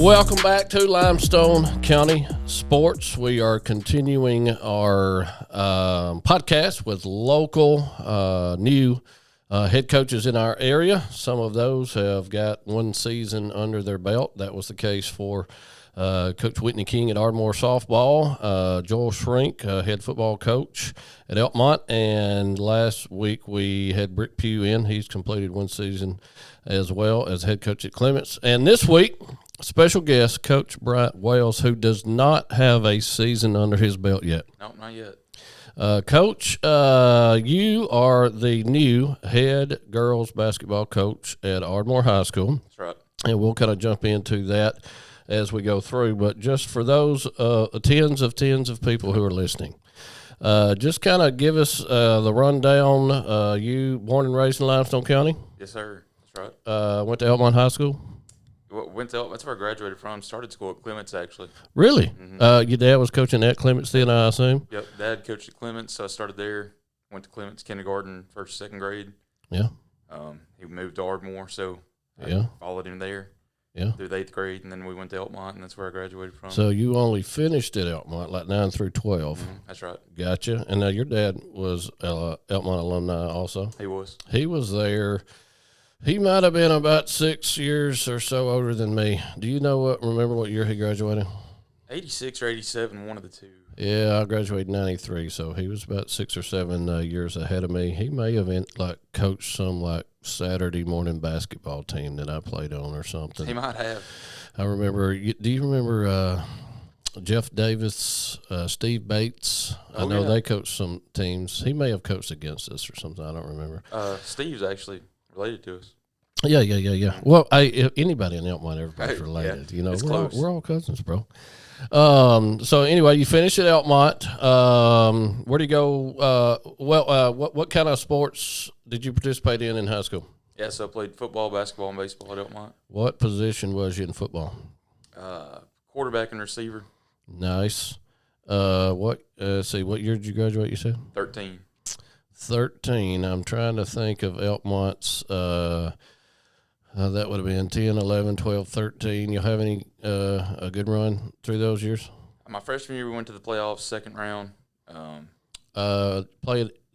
Welcome back to Limestone County Sports. We are continuing our podcast with local new head coaches in our area. Some of those have got one season under their belt. That was the case for Coach Whitney King at Ardmore softball, Joel Shrink, head football coach at Elkmont, and last week we had Brick Pugh in. He's completed one season as well as head coach at Clements. And this week, special guest, Coach Bryant Wales, who does not have a season under his belt yet. No, not yet. Coach, you are the new head girls basketball coach at Ardmore High School. That's right. And we'll kind of jump into that as we go through. But just for those tens of people who are listening, just kind of give us the rundown. You born and raised in Limestone County? Yes, sir. That's right. Went to Elkmont High School? That's where I graduated from. Started school at Clements, actually. Really? Mm-hmm. Your dad was coaching at Clements then, I assume? Yep, Dad coached at Clements, so I started there. Went to Clements kindergarten, first, second grade. Yeah. He moved to Ardmore, so I followed him there. Yeah. Through the 8th grade, and then we went to Elkmont, and that's where I graduated from. So you only finished at Elkmont, like 9 through 12. Mm-hmm. That's right. Gotcha. And now your dad was Elkmont alumni also? He was. He was there. He might have been about 6 years or so older than me. Do you remember what year he graduated? 86 or 87, one of the two. Yeah, I graduated in 93, so he was about 6 or 7 years ahead of me. He may have coached some Saturday morning basketball team that I played on or something. He might have. I remember. Do you remember Jeff Davis, Steve Bates? I know they coached some teams. He may have coached against us or something. I don't remember. Steve's actually related to us. Yeah. Well, anybody in Elkmont, everybody's related. Yeah, you know, close. We're all cousins, bro. So anyway, you finished at Elkmont. Where do you go? What kind of sports did you participate in high school? Yeah, so I played football, basketball, and baseball at Elkmont. What position was you in football? Quarterback and receiver. Nice. What year did you graduate, you said? 13. 13. I'm trying to think of Elkmont's, that would have been 10, 11, 12, 13. You'll have any a good run through those years? My freshman year, we went to the playoffs, second round. Was that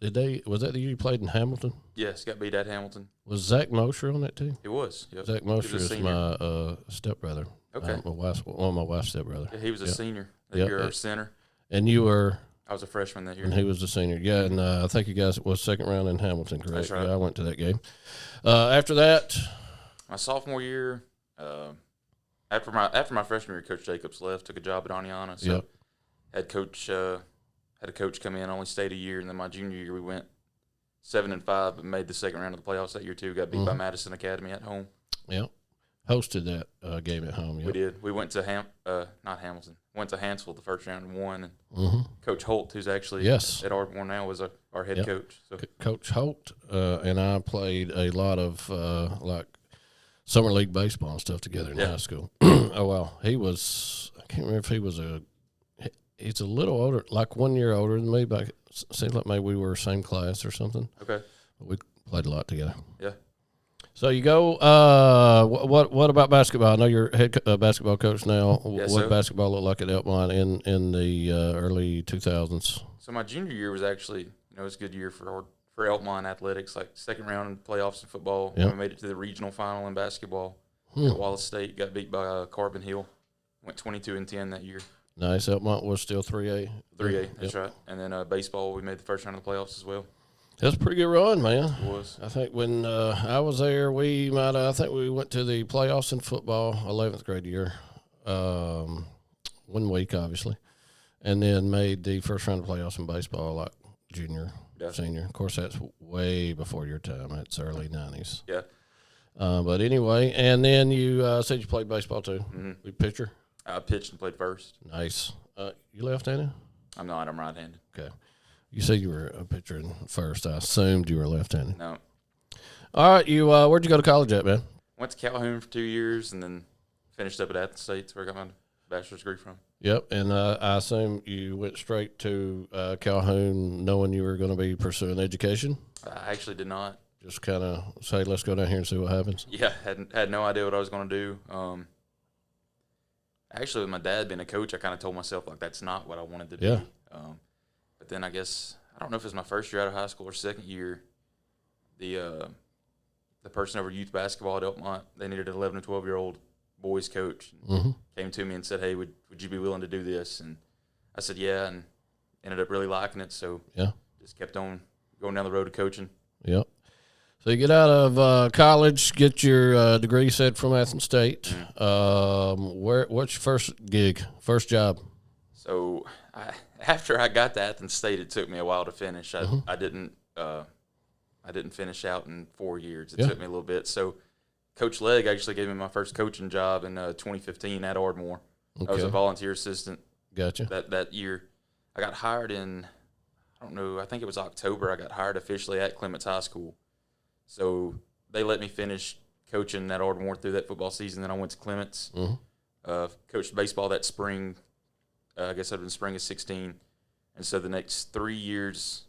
the year you played in Hamilton? Yes, got beat at Hamilton. Was Zach Mosher on that team? It was. Yep. Zach Mosher is my stepbrother. Okay. One of my wife's stepbrother. Yeah, he was a senior. You're our center. And you were? I was a freshman that year. And he was a senior. Yeah, and I think you guys was second round in Hamilton, correct? That's right. Yeah, I went to that game. After that? My sophomore year, after my freshman year, Coach Jacobs left, took a job at Aniana. So had a coach come in, only stayed a year, and then my junior year we went 7-5, but made the second round of the playoffs that year too. Got beat by Madison Academy at home. Yep. Hosted that game at home. Yep. We did. We went to not Hamilton. Went to Hansville the first round and won. And Coach Holt, who's actually at Ardmore now, was our head coach. So. Coach Holt and I played a lot of summer league baseball and stuff together in high school. Oh wow, I can't remember if he was he's a little older, like 1 year older than me. But it seems like maybe we were same class or something. Okay, but we played a lot together. Yeah. So you go. What about basketball? I know you're head basketball coach now. What basketball looked like at Elkmont in the early 2000s? So my junior year was actually, it was a good year for Elkmont athletics. Like second round in playoffs in football. Yep. We made it to the regional final in basketball. At Wallace State, got beat by Carbon Hill. Went 22-10 that year. Nice. Elkmont was still 3A. 3A, that's right. And then baseball, we made the first round of the playoffs as well. That's a pretty good run, man. It was. I think when I was there, we went to the playoffs in football 11th grade year, 1 week, obviously, and then made the first round of playoffs in baseball like junior, senior. Of course, that's way before your time. That's early 90s. Yeah. But anyway, and then you said you played baseball too. Mm-hmm. You pitcher? I pitched and played first. Nice. You left-handed? I'm not. I'm right-handed. Okay. You said you were a pitcher in first. I assumed you were left-handed. No. All right. Where'd you go to college at, man? Went to Calhoun for 2 years and then finished up at Athens State, where I got my bachelor's degree from. Yep. And I assume you went straight to Calhoun knowing you were going to be pursuing education? I actually did not. Just kind of say, let's go down here and see what happens? Yeah. Had no idea what I was going to do. Actually, with my dad being a coach, I kind of told myself, like, that's not what I wanted to Yeah. be. But then I guess, I don't know if it was my first year out of high school or second year, the person over youth basketball at Elkmont, they needed an 11 and 12-year-old boys coach. Mm-hmm. Came to me and said, hey, would you be willing to do this? And I said, yeah, and ended up really liking it. So Yeah. just kept on going down the road of coaching. Yep. So you get out of college, get your degree set from Athens State. What's your first gig, first job? So after I got to Athens State, it took me a while to finish. I didn't finish out in 4 years. It took me a little bit. So Coach Legg actually gave me my first coaching job in 2015 at Ardmore. Okay. I was a volunteer assistant. Gotcha. That year. I got hired in, I don't know, I think it was October. I got hired officially at Clements High School. So they let me finish coaching at Ardmore through that football season. Then I went to Clements, coached baseball that spring. I guess I'd been spring of 16. And so the next 3 years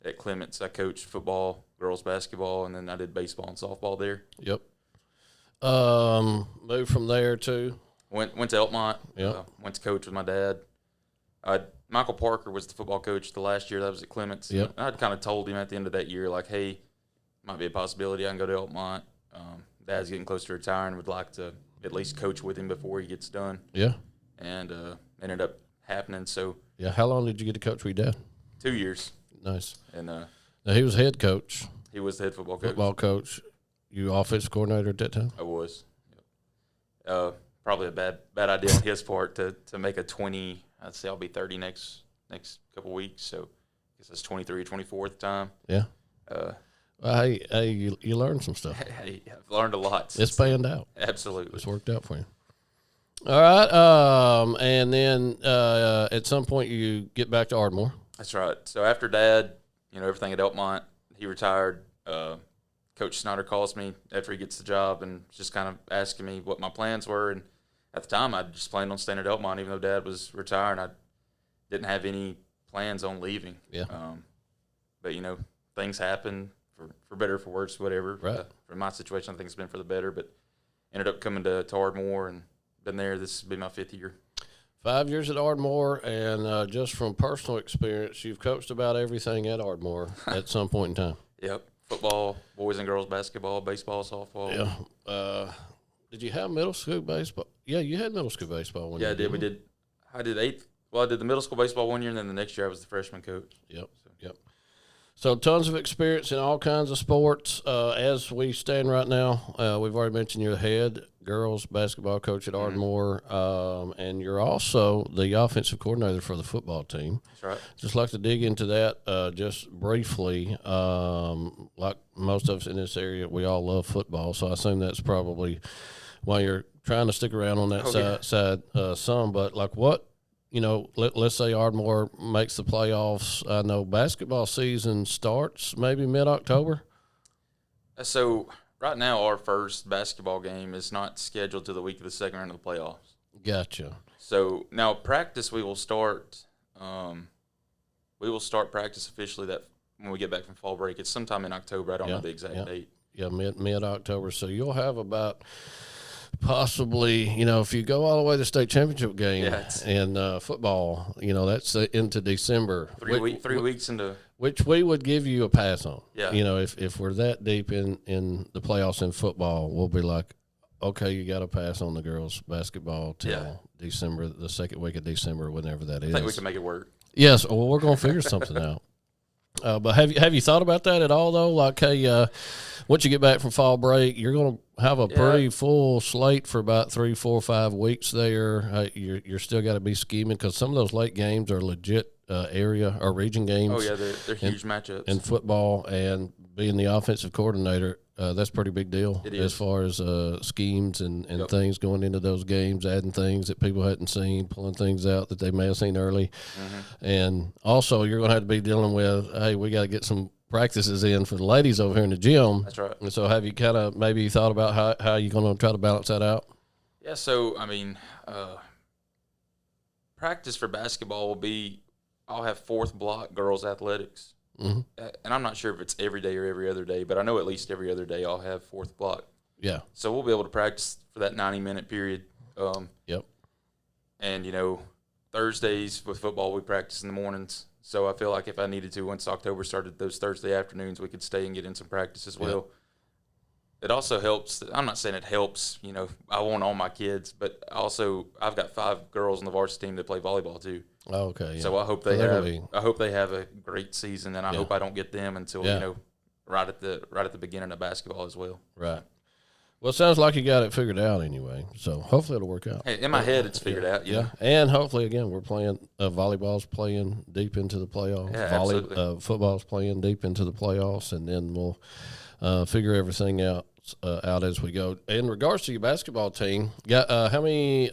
at Clements, I coached football, girls basketball, and then I did baseball and softball there. Yep. Moved from there too. Went to Elkmont. Yep. Went to coach with my dad. Michael Parker was the football coach the last year that I was at Clements. Yep. I'd kind of told him at the end of that year, like, hey, might be a possibility I can go to Elkmont. Dad's getting close to retiring. Would like to at least coach with him before he gets done. Yeah. And ended up happening. So Yeah. How long did you get to coach with your dad? 2 years. Nice. And Now he was head coach, he was the head football coach. football coach. You offensive coordinator at that time? I was. Probably a bad idea on his part to make a 20. I'd say I'll be 30 next couple weeks. So I guess that's 23 or 24 at the time. Yeah. Hey, you learned some stuff. Hey, I've learned a lot. It's panned out. Absolutely. It's worked out for you. All right. And then at some point you get back to Ardmore. That's right. So after Dad, everything at Elkmont, he retired. Coach Snyder calls me after he gets the job and just kind of asking me what my plans were. And at the time, I just planned on staying at Elkmont, even though Dad was retiring. I didn't have any plans on leaving. Yeah. But things happen for better or for worse, whatever. Right. For my situation, I think it's been for the better. But ended up coming to Ardmore and been there. This will be my 5th year. 5 years at Ardmore, and just from personal experience, you've coached about everything at Ardmore at some point in time. Yep. Football, boys and girls basketball, baseball, softball. Yeah. Did you have middle school baseball? Yeah, you had middle school baseball one year. Yeah, I did. I did 8th. Well, I did the middle school baseball 1 year, and then the next year I was the freshman coach. Yep. So tons of experience in all kinds of sports. As we stand right now, we've already mentioned you're the head girls basketball coach at Ardmore, and you're also the offensive coordinator for the football team. That's right. Just like to dig into that just briefly. Like most of us in this area, we all love football, so I assume that's probably why you're trying to stick around on that side some. But like what? Let's say Ardmore makes the playoffs. I know basketball season starts maybe mid-October. So right now our first basketball game is not scheduled to the week of the second round of the playoffs. Gotcha. So now practice we will start. We will start practice officially that when we get back from fall break. It's sometime in October. I don't know the exact date. Yeah, mid-October. So you'll have about possibly, if you go all the way to the state championship game in football, that's into December. 3 weeks into which we would give you a pass on. Yeah. If we're that deep in the playoffs in football, we'll be like, okay, you got to pass on the girls basketball till December, the second week of December, whenever that is. I think we can make it work. Yes, well, we're going to figure something out. But have you thought about that at all, though? Like, hey, once you get back from fall break, you're going to have a pretty full slate for about 3, 4, 5 weeks there. You're still got to be scheming because some of those late games are legit area or region games. Oh, yeah, they're huge matchups. In football, and being the offensive coordinator, that's a pretty big deal as far as schemes and things going into those games, adding things that people hadn't seen, pulling things out that they may have seen early. And also you're going to have to be dealing with, hey, we got to get some practices in for the ladies over here in the gym. That's right. And so have you kind of maybe thought about how you're going to try to balance that out? Yeah, so, I mean, practice for basketball will be, I'll have 4th block girls athletics. And I'm not sure if it's every day or every other day, but I know at least every other day I'll have 4th block. Yeah. So we'll be able to practice for that 90-minute period. And, Thursdays with football, we practice in the mornings. So I feel like if I needed to, once October started, those Thursday afternoons, we could stay and get in some practice as well. It also helps. I'm not saying it helps. I want all my kids, but also I've got 5 girls on the varsity team that play volleyball too. Oh, okay. Yeah. So I hope they have a great season, and I hope I don't get them until right at the beginning of basketball as well. Right. Well, it sounds like you got it figured out anyway. So hopefully it'll work out. Hey, in my head, it's figured out. Yeah. And hopefully again we're playing volleyball's playing deep into the playoffs. Yeah, absolutely. Football's playing deep into the playoffs, and then we'll figure everything out as we go. In regards to your basketball team, got how many?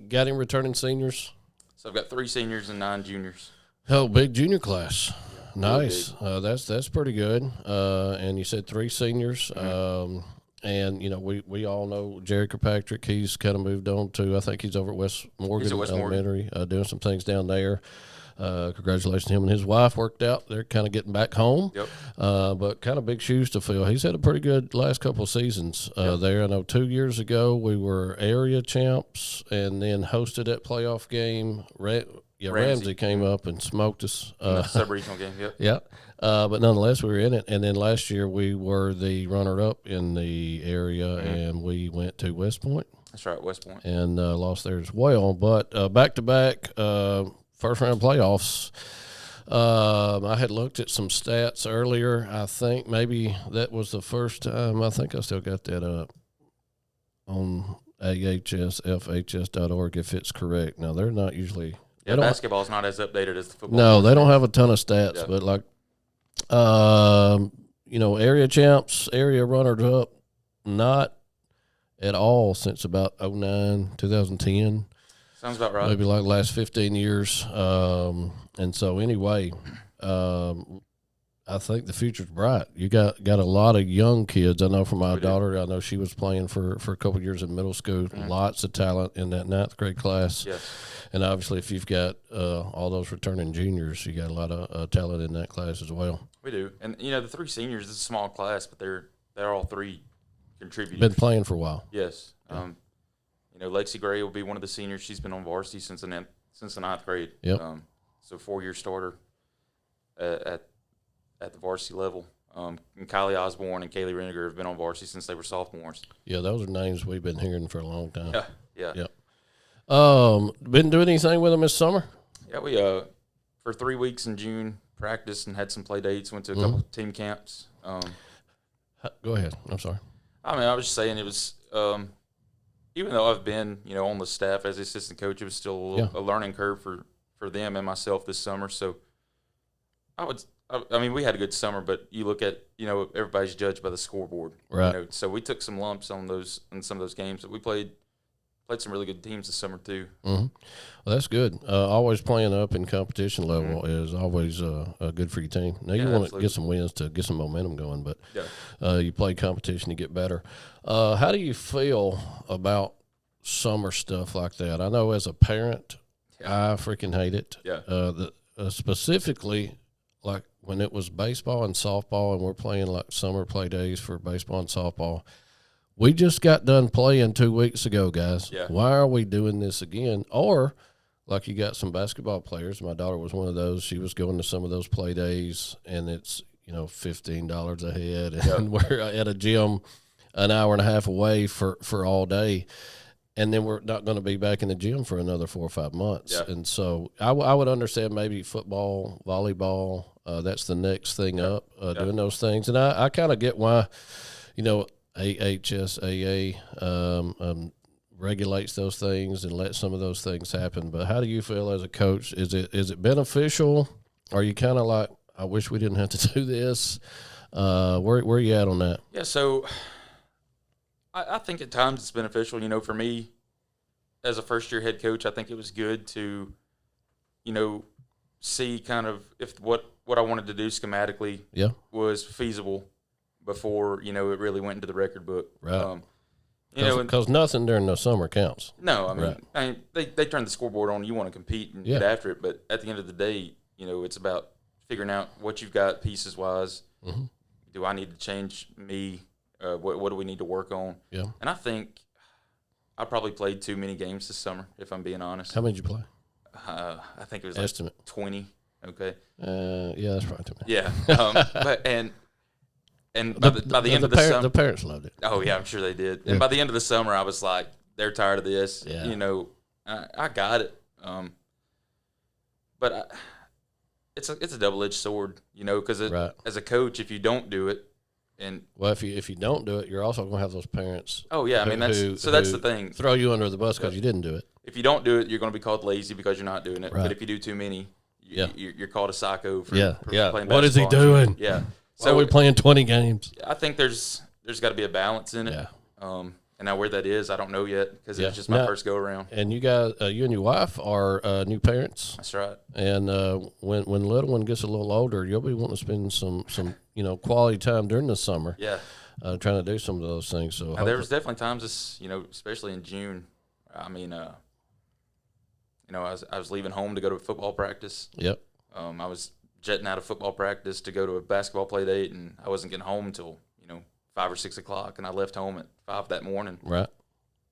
Got any returning seniors? So I've got 3 seniors and 9 juniors. Oh, big junior class. Nice. Really That's pretty good. And you said 3 seniors. Mm-hmm. And we all know Jerry Kirkpatrick. He's kind of moved on to. I think he's over at West Morgan Elementary, doing some things down there. Congratulations to him and his wife. Worked out. They're kind of getting back home. Yep. But kind of big shoes to fill. He's had a pretty good last couple of seasons there. I know 2 years ago we were area champs and then hosted that playoff game. Ramsey came up and smoked us. Sub-regional game, yep. Yeah. But nonetheless, we were in it. And then last year we were the runner-up in the area, and we went to West Point. That's right, West Point. And lost there as well. But back-to-back first-round playoffs, I had looked at some stats earlier. I think maybe that was the first time. I think I still got that up on ahsfhs.org if it's correct. Now, they're not usually – yeah, basketball is not as updated as the football. No, they don't have a ton of stats, but like, area champs, area runners up, not at all since about 2009, 2010. Sounds about right. Maybe like the last 15 years. And so anyway, I think the future's bright. You got a lot of young kids. I know from my daughter, I know she was playing for a couple of years in middle school. Mm-hmm. Lots of talent in that 9th grade class. Yes. And obviously, if you've got all those returning juniors, you got a lot of talent in that class as well. We do. And, the 3 seniors is a small class, but they're all 3 contributors. Been playing for a while. Yes. Yeah. Lexi Gray will be one of the seniors. She's been on varsity since the 9th grade. Yep. So 4-year starter at the varsity level. And Kylie Osborne and Kaylee Reniger have been on varsity since they were sophomores. Yeah, those are names we've been hearing for a long time. Yeah. Yep. Been doing anything with them this summer? Yeah, we for 3 weeks in June practiced and had some play dates. Went to a couple team camps. Go ahead. I'm sorry. I was just saying it was. Even though I've been on the staff as assistant coach, it was still a learning curve for them and myself this summer. So we had a good summer, but you look at everybody's judged by the scoreboard, right? So we took some lumps on some of those games, but we played some really good teams this summer too. Mm-hmm. Well, that's good. Always playing up in competition level is always good for your team. Now you want to get some wins to get some momentum going, but you play competition to get better. How do you feel about summer stuff like that? I know as a parent, I freaking hate it. Yeah. Specifically, like when it was baseball and softball, and we're playing like summer play days for baseball and softball. We just got done playing 2 weeks ago, guys. Yeah. Why are we doing this again? Or, like you got some basketball players. My daughter was one of those. She was going to some of those play days, and it's, $15 a head. And we're at a gym an hour and a half away for all day. And then we're not going to be back in the gym for another 4 or 5 months. Yeah. And so I would understand maybe football, volleyball, that's the next thing up, doing those things. And I kind of get why, AHSAA regulates those things and lets some of those things happen. But how do you feel as a coach? Is it beneficial? Are you kind of like, I wish we didn't have to do this? Where are you at on that? Yeah, so I think at times it's beneficial. For me, as a first-year head coach, I think it was good to, see kind of if what I wanted to do schematically was feasible before, it really went into the record book. Right. Because nothing during the summer counts. No, they turn the scoreboard on. You want to compete and get after it, but at the end of the day, it's about figuring out what you've got pieces-wise. Mm-hmm. Do I need to change me? What do we need to work on? Yeah. And I think I probably played too many games this summer, if I'm being honest. How many did you play? I think it was Estimate. 20. Okay. Yeah, that's probably too many. Yeah. But by the end of the summer, the parents loved it. Oh yeah, I'm sure they did. And by the end of the summer, I was like, they're tired of this. Yeah. You know, I got it. But it's a double-edged sword, you know, because as a coach, if you don't do it, if you don't do it, you're also going to have those parents. Oh yeah, I mean that's the thing. Throw you under the bus because you didn't do it. If you don't do it, you're going to be called lazy because you're not doing it. Right. But if you do too many, you're called a psycho for playing basketball. What is he doing? Yeah. So are we playing 20 games? I think there's got to be a balance in it. Yeah. And now where that is, I don't know yet because it's just my first go around. And you guys, you and your wife are new parents. That's right. And when the little one gets a little older, you'll be wanting to spend some quality time during the summer. Yeah. Trying to do some of those things. So there was definitely times, especially in June. I mean, I was leaving home to go to football practice. Yep. I was jetting out of football practice to go to a basketball play date, and I wasn't getting home until 5 or 6 o'clock, and I left home at 5 that morning. Right.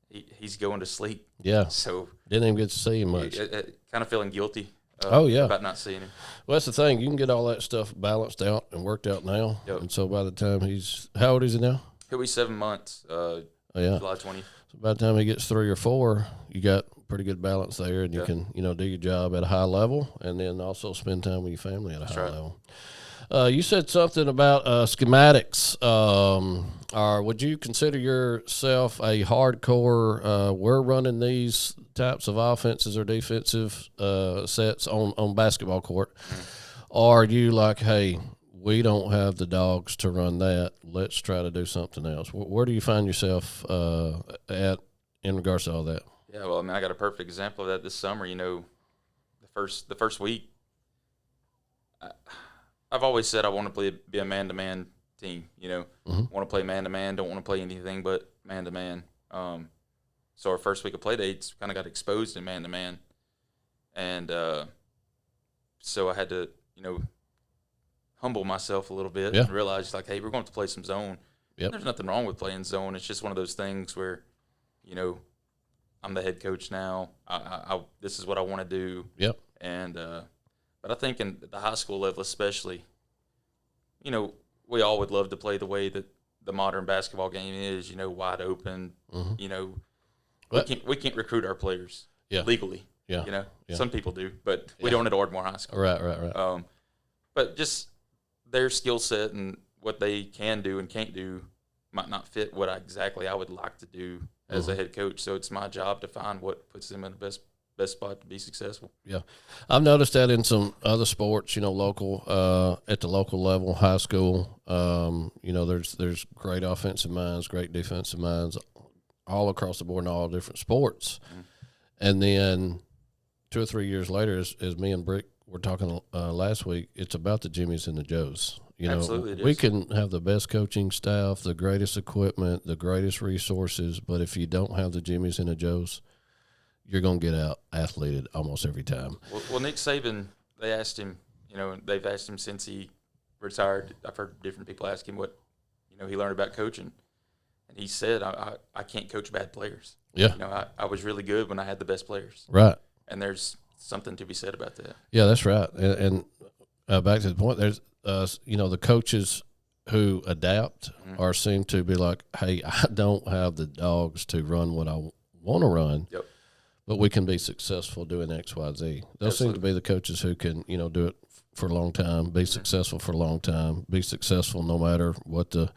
He's going to sleep. Yeah. So didn't even get to see him much. Kind of feeling guilty. About not seeing him. Well, that's the thing. You can get all that stuff balanced out and worked out now. Yep. And so by the time how old is he now? He'll be 7 months. Yeah. July 20th. So by the time he gets 3 or 4, you got pretty good balance there, and you can do your job at a high level, and then also spend time with your family at a high level. You said something about schematics. Would you consider yourself a hardcore? We're running these types of offenses or defensive sets on basketball court. Or are you like, hey, we don't have the dogs to run that. Let's try to do something else. Where do you find yourself at in regards to all that? Yeah, well, I mean, I got a perfect example of that this summer. The first week, I've always said I want to be a man-to-man team. Want to play man-to-man, don't want to play anything but man-to-man. So our first week of play dates kind of got exposed in man-to-man, and so I had to, humble myself a little bit and realize, like, hey, we're going to play some zone. Yep. There's nothing wrong with playing zone. It's just one of those things where, I'm the head coach now. I this is what I want to do. Yep. And but I think in the high school level especially, we all would love to play the way that the modern basketball game is, wide open. We can't recruit our players legally. Yeah. Some people do, but we don't at Ardmore High School. Right. But just their skill set and what they can do and can't do might not fit what I would like to do as a head coach. So it's my job to find what puts them in the best spot to be successful. Yeah. I've noticed that in some other sports, local, at the local level, high school, there's great offensive minds, great defensive minds all across the board in all different sports. And then 2 or 3 years later, as me and Brick were talking last week, it's about the Jimmies and the Joes. Absolutely, we can have the best coaching staff, the greatest equipment, the greatest resources, but if you don't have the Jimmies and the Joes, you're going to get out athleted almost every time. Well, Nick Saban, they asked him, they've asked him since he retired. I've heard different people ask him what, he learned about coaching. And he said, I can't coach bad players. Yeah. I was really good when I had the best players. Right. And there's something to be said about that. Yeah, that's right. And back to the point, there's, the coaches who adapt or seem to be like, hey, I don't have the dogs to run what I want to run. Yep. But we can be successful doing X, Y, Z. Those seem to be the coaches who can, do it for a long time, be successful for a long time, be successful no matter what the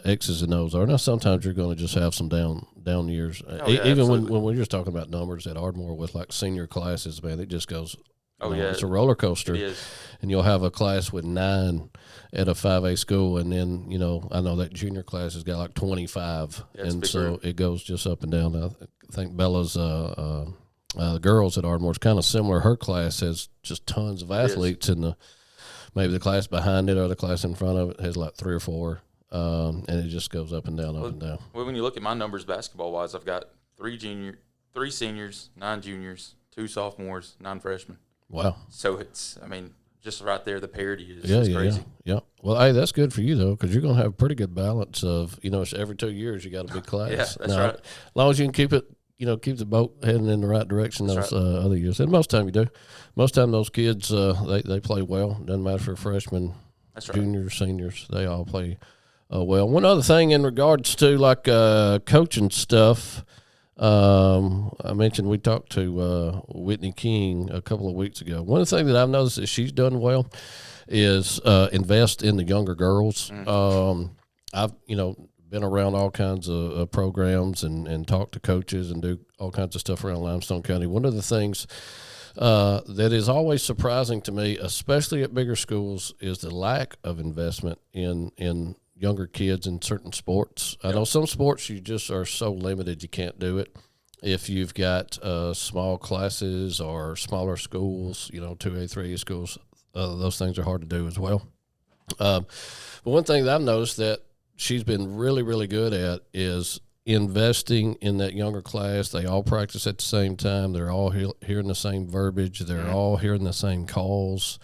X's and O's are. Now, sometimes you're going to just have some down years. Even when we're just talking about numbers at Ardmore with like senior classes, man, it just goes. It's a roller coaster. It is. And you'll have a class with 9 at a 5A school, and then, I know that junior class has got like 25. And so it goes just up and down. I think Bella's the girls at Ardmore is kind of similar. Her class has just tons of athletes, and maybe the class behind it or the class in front of it has like 3 or 4, and it just goes up and down, up and down. Well, when you look at my numbers basketball-wise, I've got 3 seniors, 9 juniors, 2 sophomores, 9 freshmen. Wow. So just right there, the parity is crazy. Yeah. Well, hey, that's good for you though, because you're going to have a pretty good balance of, it's every 2 years you got a big class. Yeah, that's now, right. As long as you can keep it, keep the boat heading in the right direction That's those other years, and most time you do. Most time those kids they play well. Doesn't matter if they're freshmen, That's right. juniors, seniors, they all play well. One other thing in regards to like coaching stuff. I mentioned we talked to Whitney King a couple of weeks ago. One of the things that I've noticed that she's done well is invest in the younger girls. I've been around all kinds of programs and talked to coaches and do all kinds of stuff around Limestone County. One of the things that is always surprising to me, especially at bigger schools, is the lack of investment in younger kids in certain sports. I know some sports you just are so limited you can't do it. If you've got small classes or smaller schools, 2A, 3A schools, those things are hard to do as well. But one thing that I've noticed that she's been really, really good at is investing in that younger class. They all practice at the same time. They're all hearing the same verbiage. They're all hearing the same calls.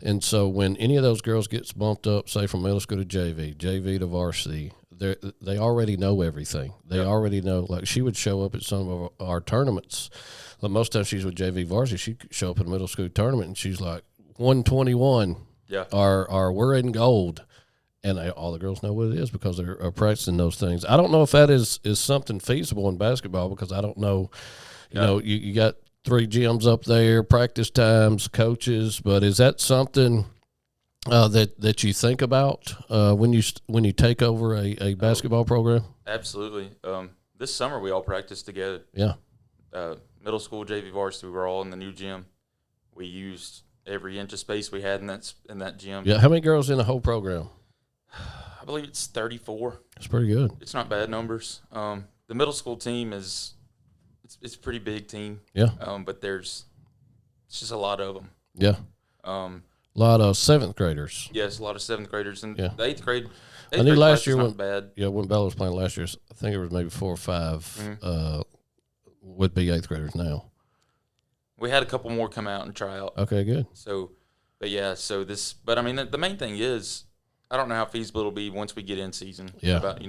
And so when any of those girls gets bumped up, say from middle school to JV to varsity, they already know everything. They already know. Like she would show up at some of our tournaments. Like most times she's with JV varsity, she'd show up in a middle school tournament and she's like 121. Yeah. Or we're in gold. And all the girls know what it is because they're practicing those things. I don't know if that is something feasible in basketball because I don't know. You got 3 gyms up there, practice times, coaches. But is that something that you think about when you take over a basketball program? Absolutely. This summer we all practiced together. Yeah. Middle school, JV varsity, we were all in the new gym. We used every inch of space we had in that gym. Yeah. How many girls in the whole program? I believe it's 34. That's pretty good. It's not bad numbers. The middle school team it's a pretty big team. Yeah. But it's just a lot of them. Yeah. A lot of 7th graders. Yes, a lot of 7th graders, and Yeah. the 8th grade. I knew last year not bad. Yeah, when Bella was playing last year, I think it was maybe 4 or 5 would be 8th graders now. We had a couple more come out and try out. Okay, good. But I mean, the main thing is, I don't know how feasible it'll be once we get in season. Yeah. About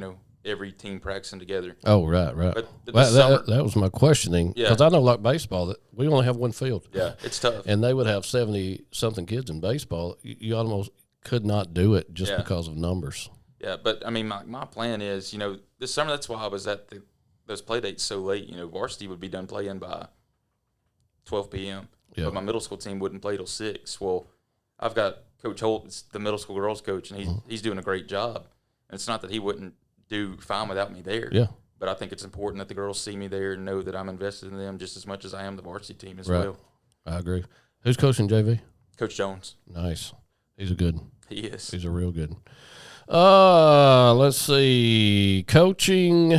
every team practicing together. Oh, right. But that was my questioning because Yeah. I know like baseball that we only have one field. Yeah, it's tough. And they would have 70-something kids in baseball. You almost could not do it just because of numbers. Yeah, but I mean, my plan is, this summer. That's why I was at those play dates so late. Varsity would be done playing by 12 p.m. Yeah. But my middle school team wouldn't play till 6. Well, I've got Coach Holt, the middle school girls coach, and he's doing a great job. And it's not that he wouldn't do fine without me there. Yeah. But I think it's important that the girls see me there and know that I'm invested in them just as much as I am the varsity team as Right. well. I agree. Who's coaching JV? Coach Jones. Nice. He's a good. He is. He's a real good. Let's see. Coaching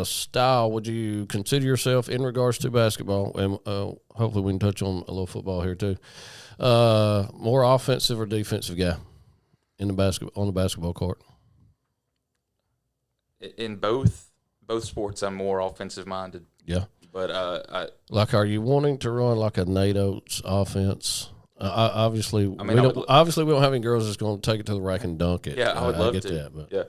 style. Would you consider yourself in regards to basketball? And hopefully we can touch on a little football here too. More offensive or defensive guy on the basketball court? In both sports, I'm more offensive minded. Yeah. But are you wanting to run like a Nate Oates offense? Obviously, we don't have any girls that's going to take it to the rack and dunk it. Yeah, I would love get to. that, but. Yeah,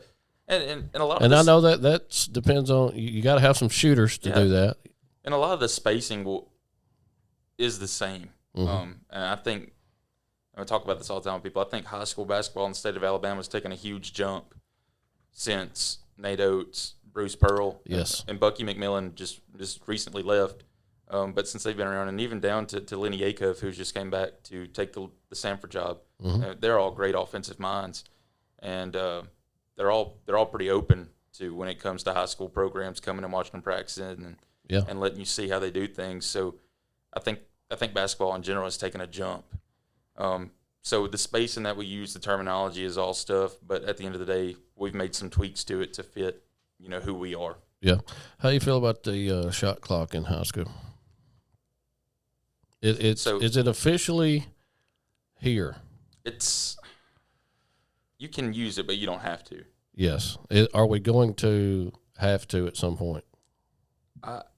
and a lot of and I know that depends on you got to have some shooters to do that. And a lot of the spacing is the same. And I think I talk about this all the time with people. I think high school basketball in the state of Alabama has taken a huge jump since Nate Oates, Bruce Pearl, and Bucky McMillan just recently left. But since they've been around, and even down to Lenny Yakov, who's just came back to take the Sanford job, they're all great offensive minds, and they're all pretty open to when it comes to high school programs coming and watching them practicing and letting you see how they do things. So I think basketball in general has taken a jump. So the spacing that we use, the terminology is all stuff, but at the end of the day, we've made some tweaks to it to fit, who we are. Yeah. How do you feel about the shot clock in high school? Is it officially here? You can use it, but you don't have to. Yes. Are we going to have to at some point?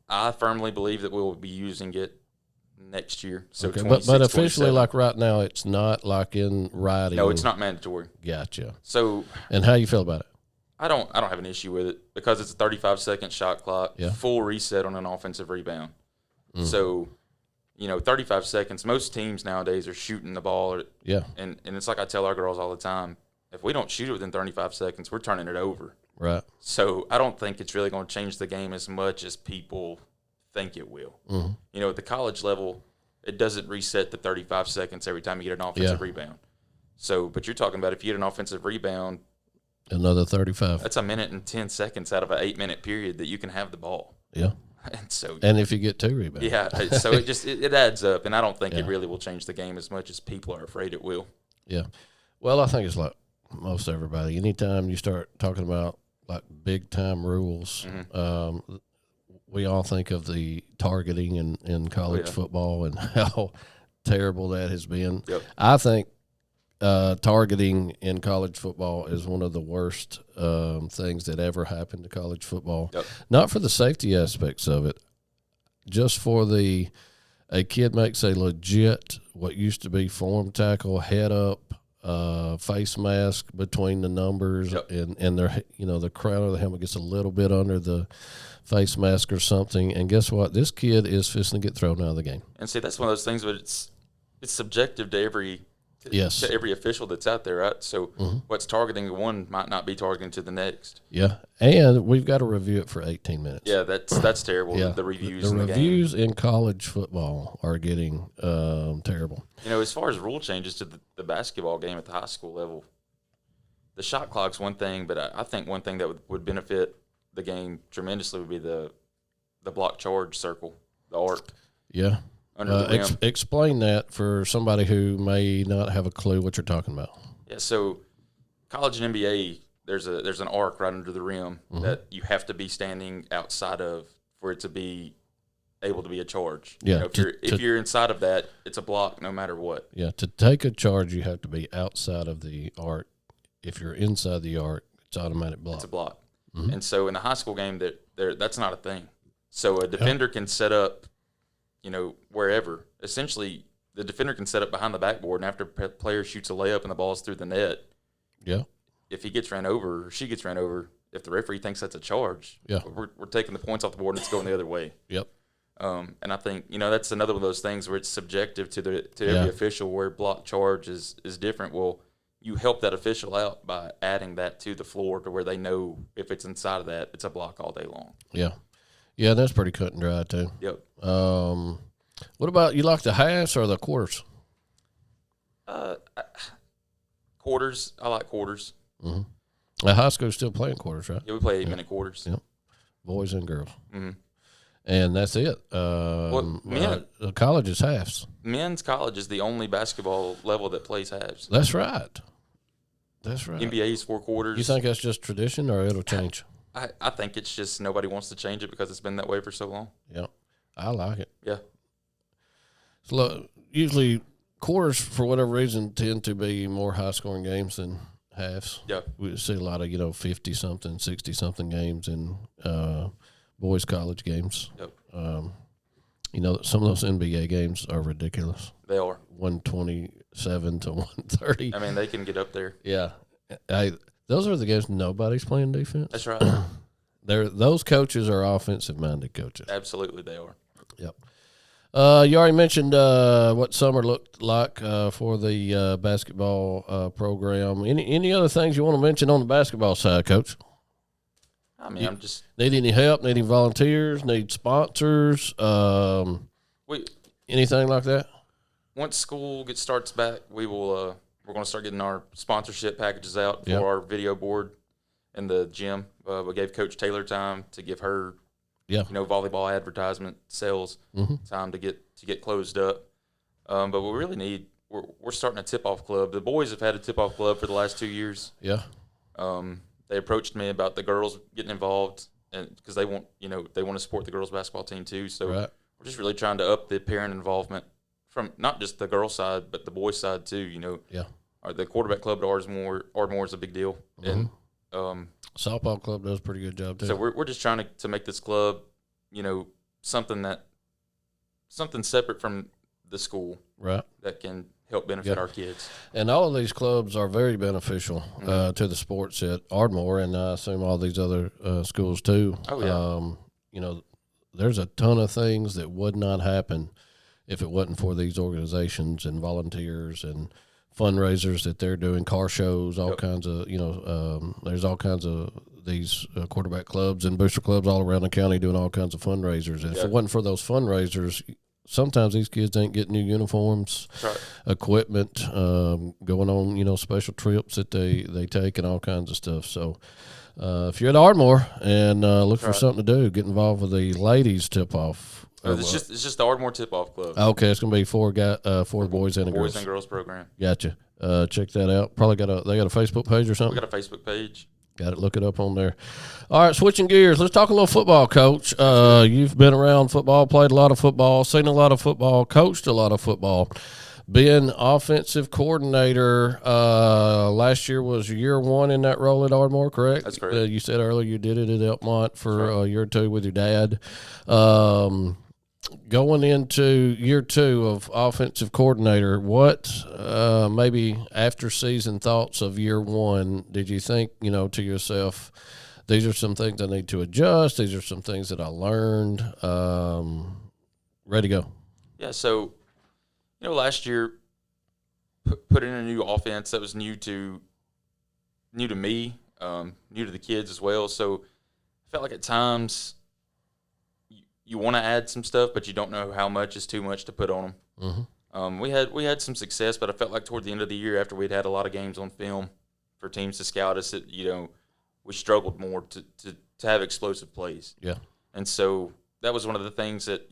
I firmly believe that we will be using it next year. So okay, 26, but officially, 27. like right now, it's not like in writing. No, it's not mandatory. Gotcha. So And how you feel about it? I don't have an issue with it because it's a 35-second shot clock, Yeah. full reset on an offensive rebound. Mm. So, 35 seconds. Most teams nowadays are shooting the ball, and it's like I tell our girls all the time: if we don't shoot it within 35 seconds, we're turning it over. Right. So I don't think it's really going to change the game as much as people think it will. Mm-hmm. At the college level, it doesn't reset to 35 seconds every time you get an offensive rebound. So, but you're talking about if you get an offensive rebound, another 35. that's 1 minute and 10 seconds out of an 8-minute period that you can have the ball. Yeah. And if you get 2 rebounds. Yeah. So it adds up, and I don't think it really will change the game as much as people are afraid it will. Yeah. Well, I think it's like most everybody. Anytime you start talking about like big time rules, we all think of the targeting in college football and how terrible that has been. Yep. I think targeting in college football is one of the worst things that ever happened to college football. Yep. Not for the safety aspects of it, just for a kid makes a legit what used to be form tackle, head up, face mask between the numbers, and their the crown of the helmet gets a little bit under the face mask or something. And guess what? This kid is fisting to get thrown out of the game. And see, that's one of those things, but it's subjective to every official that's out there, right? So what's targeting one might not be targeting to the next. Yeah, and we've got to review it for 18 minutes. Yeah, that's terrible. Yeah. The reviews. The in reviews the game. in college football are getting terrible. As far as rule changes to the basketball game at the high school level, the shot clock's one thing, but I think one thing that would benefit the game tremendously would be the block charge circle, the arc. Yeah. Under the rim. Explain that for somebody who may not have a clue what you're talking about. Yeah, so college and NBA, there's an arc right under the rim that you have to be standing outside of for it to be able to be a charge. Yeah, if you're inside of that, it's a block no matter what. Yeah, to take a charge, you have to be outside of the arc. If you're inside the arc, it's automatic block. It's a block. And so in the high school game, that's not a thing. So a defender can set up, wherever. Essentially, the defender can set up behind the backboard, and after a player shoots a layup and the ball's through the net, if he gets ran over or she gets ran over, if the referee thinks that's a charge, we're taking the points off the board and it's going the other way. Yep. And I think that's another one of those things where it's subjective to every official, where block charge is different. Well, you help that official out by adding that to the floor to where they know if it's inside of that, it's a block all day long. Yeah. Yeah, that's pretty cut and dry too. Yep. What about, you like the halves or the quarters? Quarters. I like quarters. Mm-hmm. High school's still playing quarters, right? Yeah, we play 8-minute quarters. Yep. Boys and girls. Mm-hmm. And that's it. College is halves. Men's college is the only basketball level that plays halves. That's right. That's right. NBA is 4 quarters. You think that's just tradition or it'll change? I think it's just nobody wants to change it because it's been that way for so long. Yeah. I like it. Yeah. So usually quarters, for whatever reason, tend to be more high-scoring games than halves. Yeah. We see a lot of, 50-something, 60-something games in boys' college games. Yep. Some of those NBA games are ridiculous. They are. 127 to 130. I mean, they can get up there. Yeah. Those are the games nobody's playing defense. That's right. Those coaches are offensive-minded coaches. Absolutely, they are. Yep. You already mentioned what summer looked like for the basketball program. Any other things you want to mention on the basketball side, Coach? I mean, I'm just need any help? Need any volunteers? Need sponsors? Anything like that? Once school starts back, we will. We're going to start getting our sponsorship packages out for our video board in the gym. We gave Coach Taylor time to give her, volleyball advertisement sales time to get closed up. But we really need. We're starting a tip-off club. The boys have had a tip-off club for the last 2 years. Yeah. They approached me about the girls getting involved, and because they want to support the girls basketball team too. So we're just really trying to up the parent involvement from not just the girls side but the boys side too. The quarterback club at Ardmore is a big deal, and softball club does a pretty good job too. So we're just trying to make this club, something that something separate from the school, right, that can help benefit our kids. And all of these clubs are very beneficial to the sports at Ardmore, and I assume all these other schools too. Oh, yeah. There's a ton of things that would not happen if it wasn't for these organizations and volunteers and fundraisers that they're doing, car shows, all kinds of, there's all kinds of these quarterback clubs and booster clubs all around the county doing all kinds of fundraisers. And if it wasn't for those fundraisers, sometimes these kids ain't getting new uniforms, equipment, going on, special trips that they take and all kinds of stuff. So if you're at Ardmore and look for something to do, get involved with the ladies tip-off. It's just the Ardmore Tip-Off Club. Okay, it's going to be four boys and a girls. Boys and girls program. Gotcha. Check that out. Probably they got a Facebook page or something? We got a Facebook page. Got it. Look it up on there. All right, switching gears. Let's talk a little football, Coach. You've been around football, played a lot of football, seen a lot of football, coached a lot of football. Being offensive coordinator, last year was year one in that role at Ardmore, correct? That's correct. You said earlier you did it at Elkmont for a year or two with your dad. Going into year two of offensive coordinator, what maybe after season thoughts of year one did you think, to yourself, these are some things I need to adjust, these are some things that I learned, ready to go? Yeah, so, last year put in a new offense that was new to me, new to the kids as well. So I felt like at times you want to add some stuff, but you don't know how much is too much to put on them. Mm-hmm. We had some success, but I felt like toward the end of the year, after we'd had a lot of games on film for teams to scout us, that we struggled more to have explosive plays. Yeah, and so that was one of the things that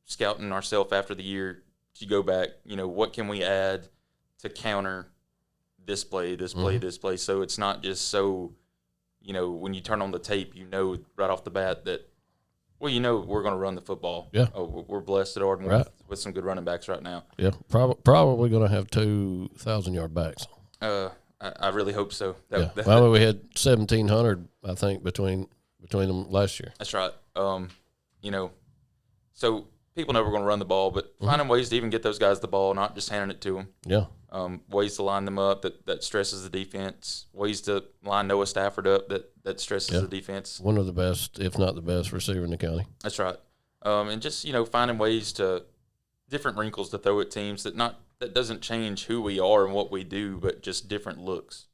scouting ourselves after the year. You go back, what can we add to counter this play, this play, this play? So it's not just so, when you turn on the tape, right off the bat that, we're going to run the football. Yeah. We're blessed at Ardmore with some good running backs right now. Yeah, probably going to have 2,000-yard backs. I really hope so. We had 1,700, I think, between them last year. That's right. So people know we're going to run the ball, but finding ways to even get those guys the ball, not just handing it to them. Yeah. Ways to line them up that stresses the defense. Ways to line Noah Stafford up that stresses the defense. One of the best, if not the best, receiver in the county. That's right. And just finding ways to different wrinkles to throw at teams that doesn't change who we are and what we do, but just different looks.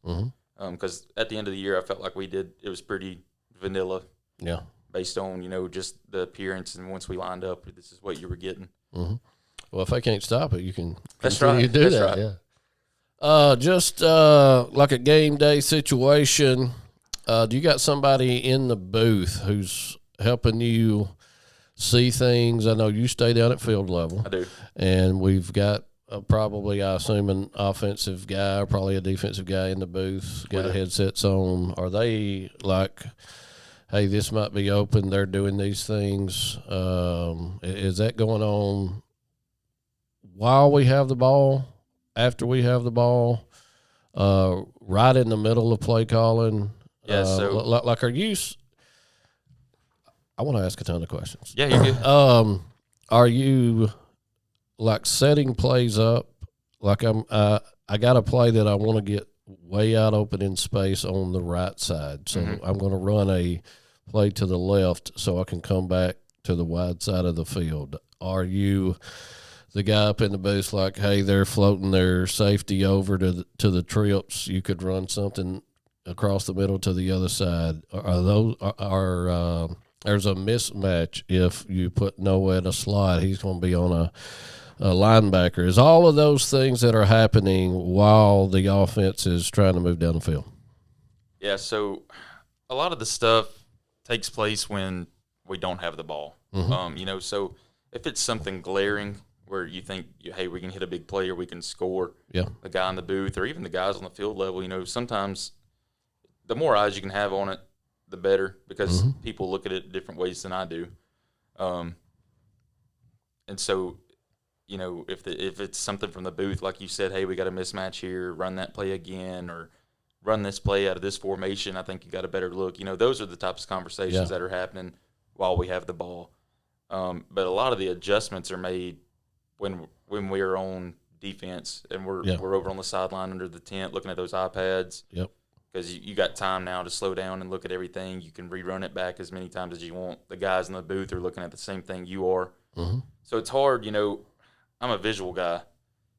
Because at the end of the year, I felt like it was pretty vanilla. Yeah. Based on just the appearance, and once we lined up, this is what you were getting. Mm-hmm. Well, if I can't stop it, you can That's continue right. to do That's that. right. Yeah. Just like a game day situation, do you got somebody in the booth who's helping you see things? I know you stay down at field level. I do. And we've got probably, I assume, an offensive guy or probably a defensive guy in the booth, got headsets on. Are they like, hey, this might be open, they're doing these things? Is that going on while we have the ball, after we have the ball, right in the middle of play calling? Yeah, like are you – I want to ask a ton of questions. Yeah, you're good. Are you like setting plays up? Like I got a play that I want to get way out open in space on the right side. So I'm going to run a play to the left so I can come back to the wide side of the field. Are you the guy up in the booth like, hey, they're floating their safety over to the trips, you could run something across the middle to the other side? There's a mismatch if you put Noah in a slot. He's going to be on a linebacker. Is all of those things that are happening while the offense is trying to move down the field? Yeah, so a lot of the stuff takes place when we don't have the ball. So if it's something glaring where you think, hey, we can hit a big play or we can score, the guy in the booth or even the guys on the field level, sometimes the more eyes you can have on it, the better, because people look at it different ways than I do. And so, if it's something from the booth, like you said, hey, we got a mismatch here, run that play again, or run this play out of this formation, I think you got a better look. Those are the types of conversations that are happening while we have the ball. But a lot of the adjustments are made when we're on defense and we're over on the sideline under the tent looking at those iPads. Yep. Because you got time now to slow down and look at everything. You can rerun it back as many times as you want. The guys in the booth are looking at the same thing you are. Mm-hmm. So it's hard, I'm a visual guy.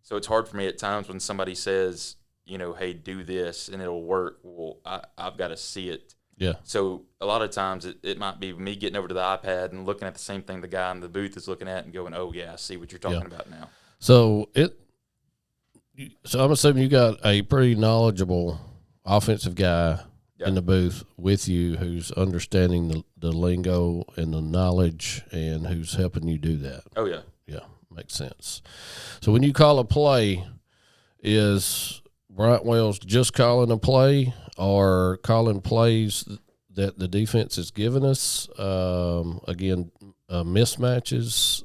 So it's hard for me at times when somebody says, hey, do this and it'll work. Well, I've got to see it. Yeah. So a lot of times it might be me getting over to the iPad and looking at the same thing the guy in the booth is looking at and going, oh, yeah, I see what you're talking about now. So I'm assuming you got a pretty knowledgeable offensive guy in the booth with you who's understanding the lingo and the knowledge and who's helping you do that. Oh, yeah. Yeah, makes sense. So when you call a play, is Bryant Wales just calling a play or calling plays that the defense is giving us? Again, mismatches.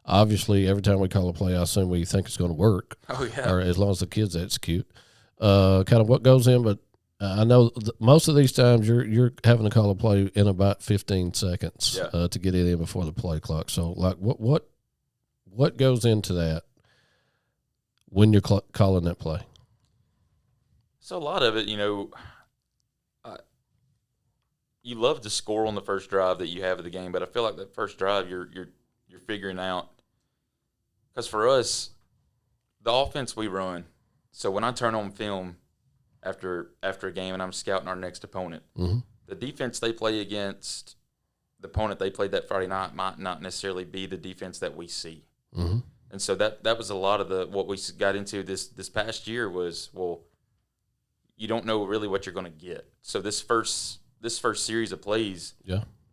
Obviously, every time we call a play, I assume we think it's going to work. Oh, yeah. Or as long as the kids execute. Kind of what goes in, but I know most of these times you're having to call a play in about 15 seconds to get it in before the play clock. So, like, what goes into that when you're calling that play? So a lot of it, you love to score on the first drive that you have of the game, but I feel like that first drive you're figuring out, because for us, the offense we run. So when I turn on film after a game and I'm scouting our next opponent, mm-hmm. the defense they play against the opponent they played that Friday night might not necessarily be the defense that we see. Mm-hmm. And so that was a lot of what we got into this past year was, well, you don't know really what you're going to get. So this first series of plays,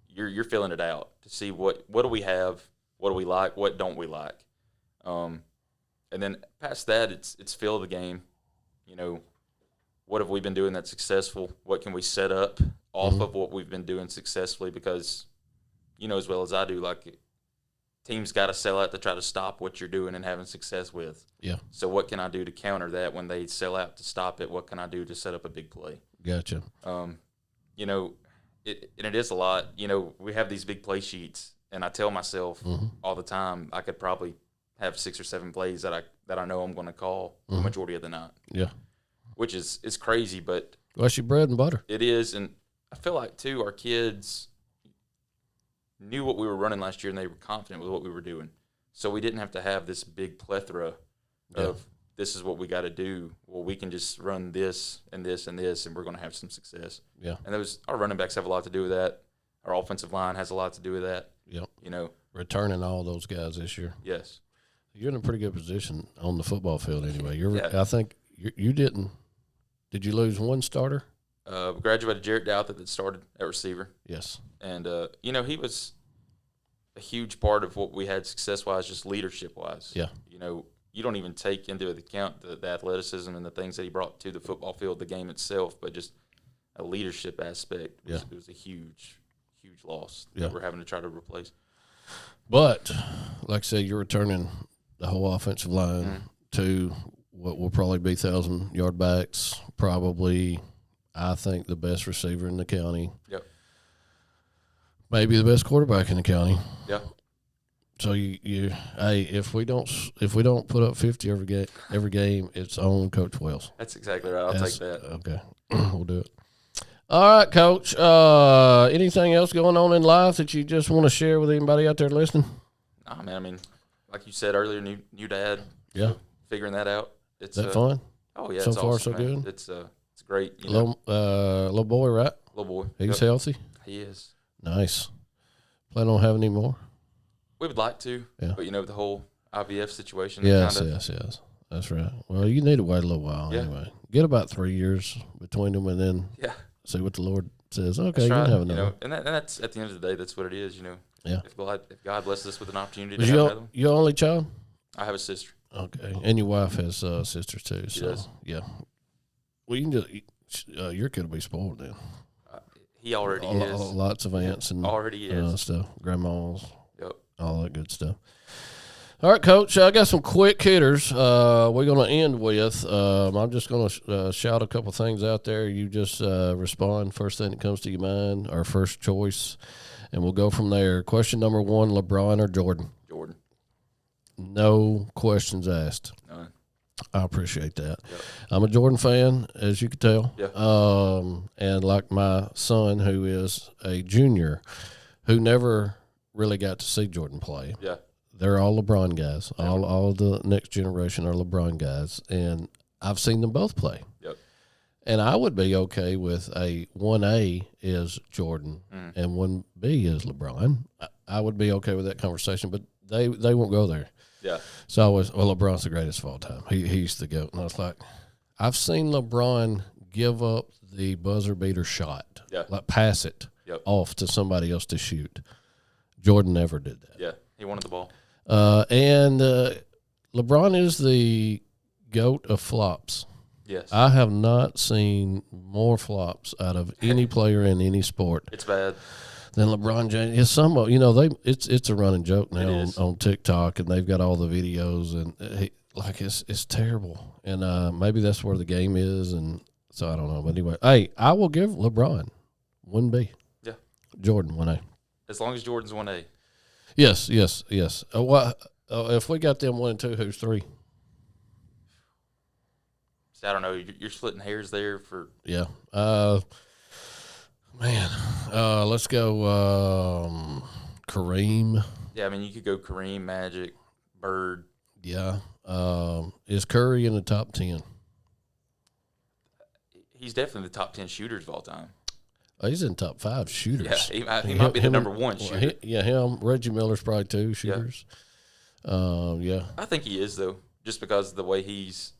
you're filling it out to see what do we have, what do we like, what don't we like. And then past that, it's feel the game. What have we been doing that's successful? What can we set up off mm-hmm. of what we've been doing successfully? Because as well as I do, like, teams got to sell out to try to stop what you're doing and having success with. Yeah. So what can I do to counter that when they sell out to stop it? What can I do to set up a big play? Gotcha. It is a lot. We have these big play sheets, and I tell myself mm-hmm. all the time I could probably have 6 or 7 plays that I know I'm going to call mm-hmm. the majority of the night. Yeah. Which is crazy, but that's your bread and butter. It is, and I feel like too our kids knew what we were running last year and they were confident with what we were doing. So we didn't have to have this big plethora of this is what we got to do. Well, we can just run this and this and this, and we're going to have some success. Yeah. And our running backs have a lot to do with that. Our offensive line has a lot to do with that. Yep. Returning all those guys this year. Yes. You're in a pretty good position on the football field anyway. I think you didn't. Did you lose one starter? Graduated Jarrett Douthit that started at receiver. Yes. And, he was a huge part of what we had success-wise, just leadership-wise. Yeah. You don't even take into account the athleticism and the things that he brought to the football field, the game itself, but just a leadership aspect. It was a huge, huge loss that we're having to try to replace. But, like I said, you're returning the whole offensive line to what will probably be 1,000-yard backs, probably, I think, the best receiver in the county. Yep. Maybe the best quarterback in the county. Yeah. So if we don't put up 50 every game, it's on Coach Wales. That's exactly right. I'll take that. Okay, we'll do it. All right, Coach. Anything else going on in life that you just want to share with anybody out there listening? Nah, man. I mean, like you said earlier, new dad. Yeah. So figuring that out. It's fun? Oh yeah. So it's far, awesome, so man. good. It's great. Little boy, right? Little boy. He's healthy. He is. Nice. Plan on having any more? We would like to. Yeah. But the whole IVF situation. Yes. That's right. Well, you need to wait a little while anyway. Get about 3 years between them, and then see what the Lord says. Okay, you can have another. And that's at the end of the day, that's what it is. Yeah. If God blesses us with an opportunity to have another one. Your only child? I have a sister. Okay, and your wife has sisters too. She does. Yeah. Well, you can just your kid will be spoiled then. He already is. Lots of aunts and already is stuff, grandmas. Yep. All that good stuff. All right, Coach, I got some quick hitters we're going to end with. I'm just going to shout a couple things out there. You just respond first thing that comes to your mind, our first choice. and we'll go from there. Question number 1, LeBron or Jordan? Jordan. No questions asked. None. I appreciate that. Yep. I'm a Jordan fan, as you can tell. Yeah. And like my son, who is a junior, who never really got to see Jordan play. Yeah. They're all LeBron guys. All of the next generation are LeBron guys, and I've seen them both play. Yep. And I would be okay with a 1A is Jordan and 1B is LeBron. I would be okay with that conversation, but they won't go there. Yeah. So I was, LeBron's the greatest of all time. He's the GOAT. And I was like, I've seen LeBron give up the buzzer beater shot, like pass it off to somebody else to shoot. Jordan never did that. Yeah, he wanted the ball. And LeBron is the GOAT of flops. Yes. I have not seen more flops out of any player in any sport. It's bad. Than LeBron James. It's somewhat, it's a running joke now on TikTok, and they've got all the videos, and it's terrible. And maybe that's where the game is, and so I don't know. But anyway, hey, I will give LeBron 1B. Yeah. Jordan 1A. As long as Jordan's 1A. Yes. If we got them 1 and 2, who's 3? I don't know. You're splitting hairs there for. Yeah. Man, let's go Kareem. Yeah, I mean, you could go Kareem, Magic, Bird. Yeah. Is Curry in the top 10? He's definitely the top 10 shooters of all time. Oh, he's in top 5 shooters. Yeah, he might be the number 1 shooter. Him. Reggie Miller's probably 2 shooters. Yeah. I think he is, though, just because of the way he's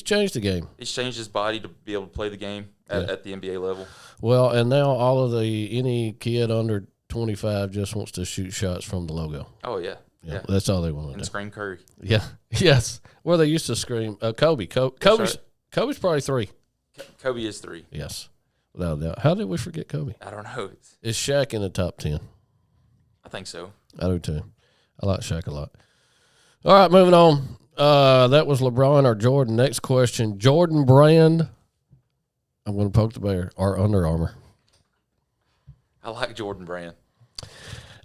changed the game. He's changed his body to be able to play the game at the NBA level. Well, and now any kid under 25 just wants to shoot shots from the logo. Oh, yeah. Yeah. That's all they want to do. And scream Curry. Yeah. Yes. Well, they used to scream Kobe. Kobe's probably 3. Kobe is 3. Yes. Without a doubt. How did we forget Kobe? I don't know. Is Shaq in the top 10? I think so. I do too. I like Shaq a lot. All right, moving on. That was LeBron or Jordan. Next question. Jordan brand. I'm going to poke the bear. Or Under Armour. I like Jordan brand.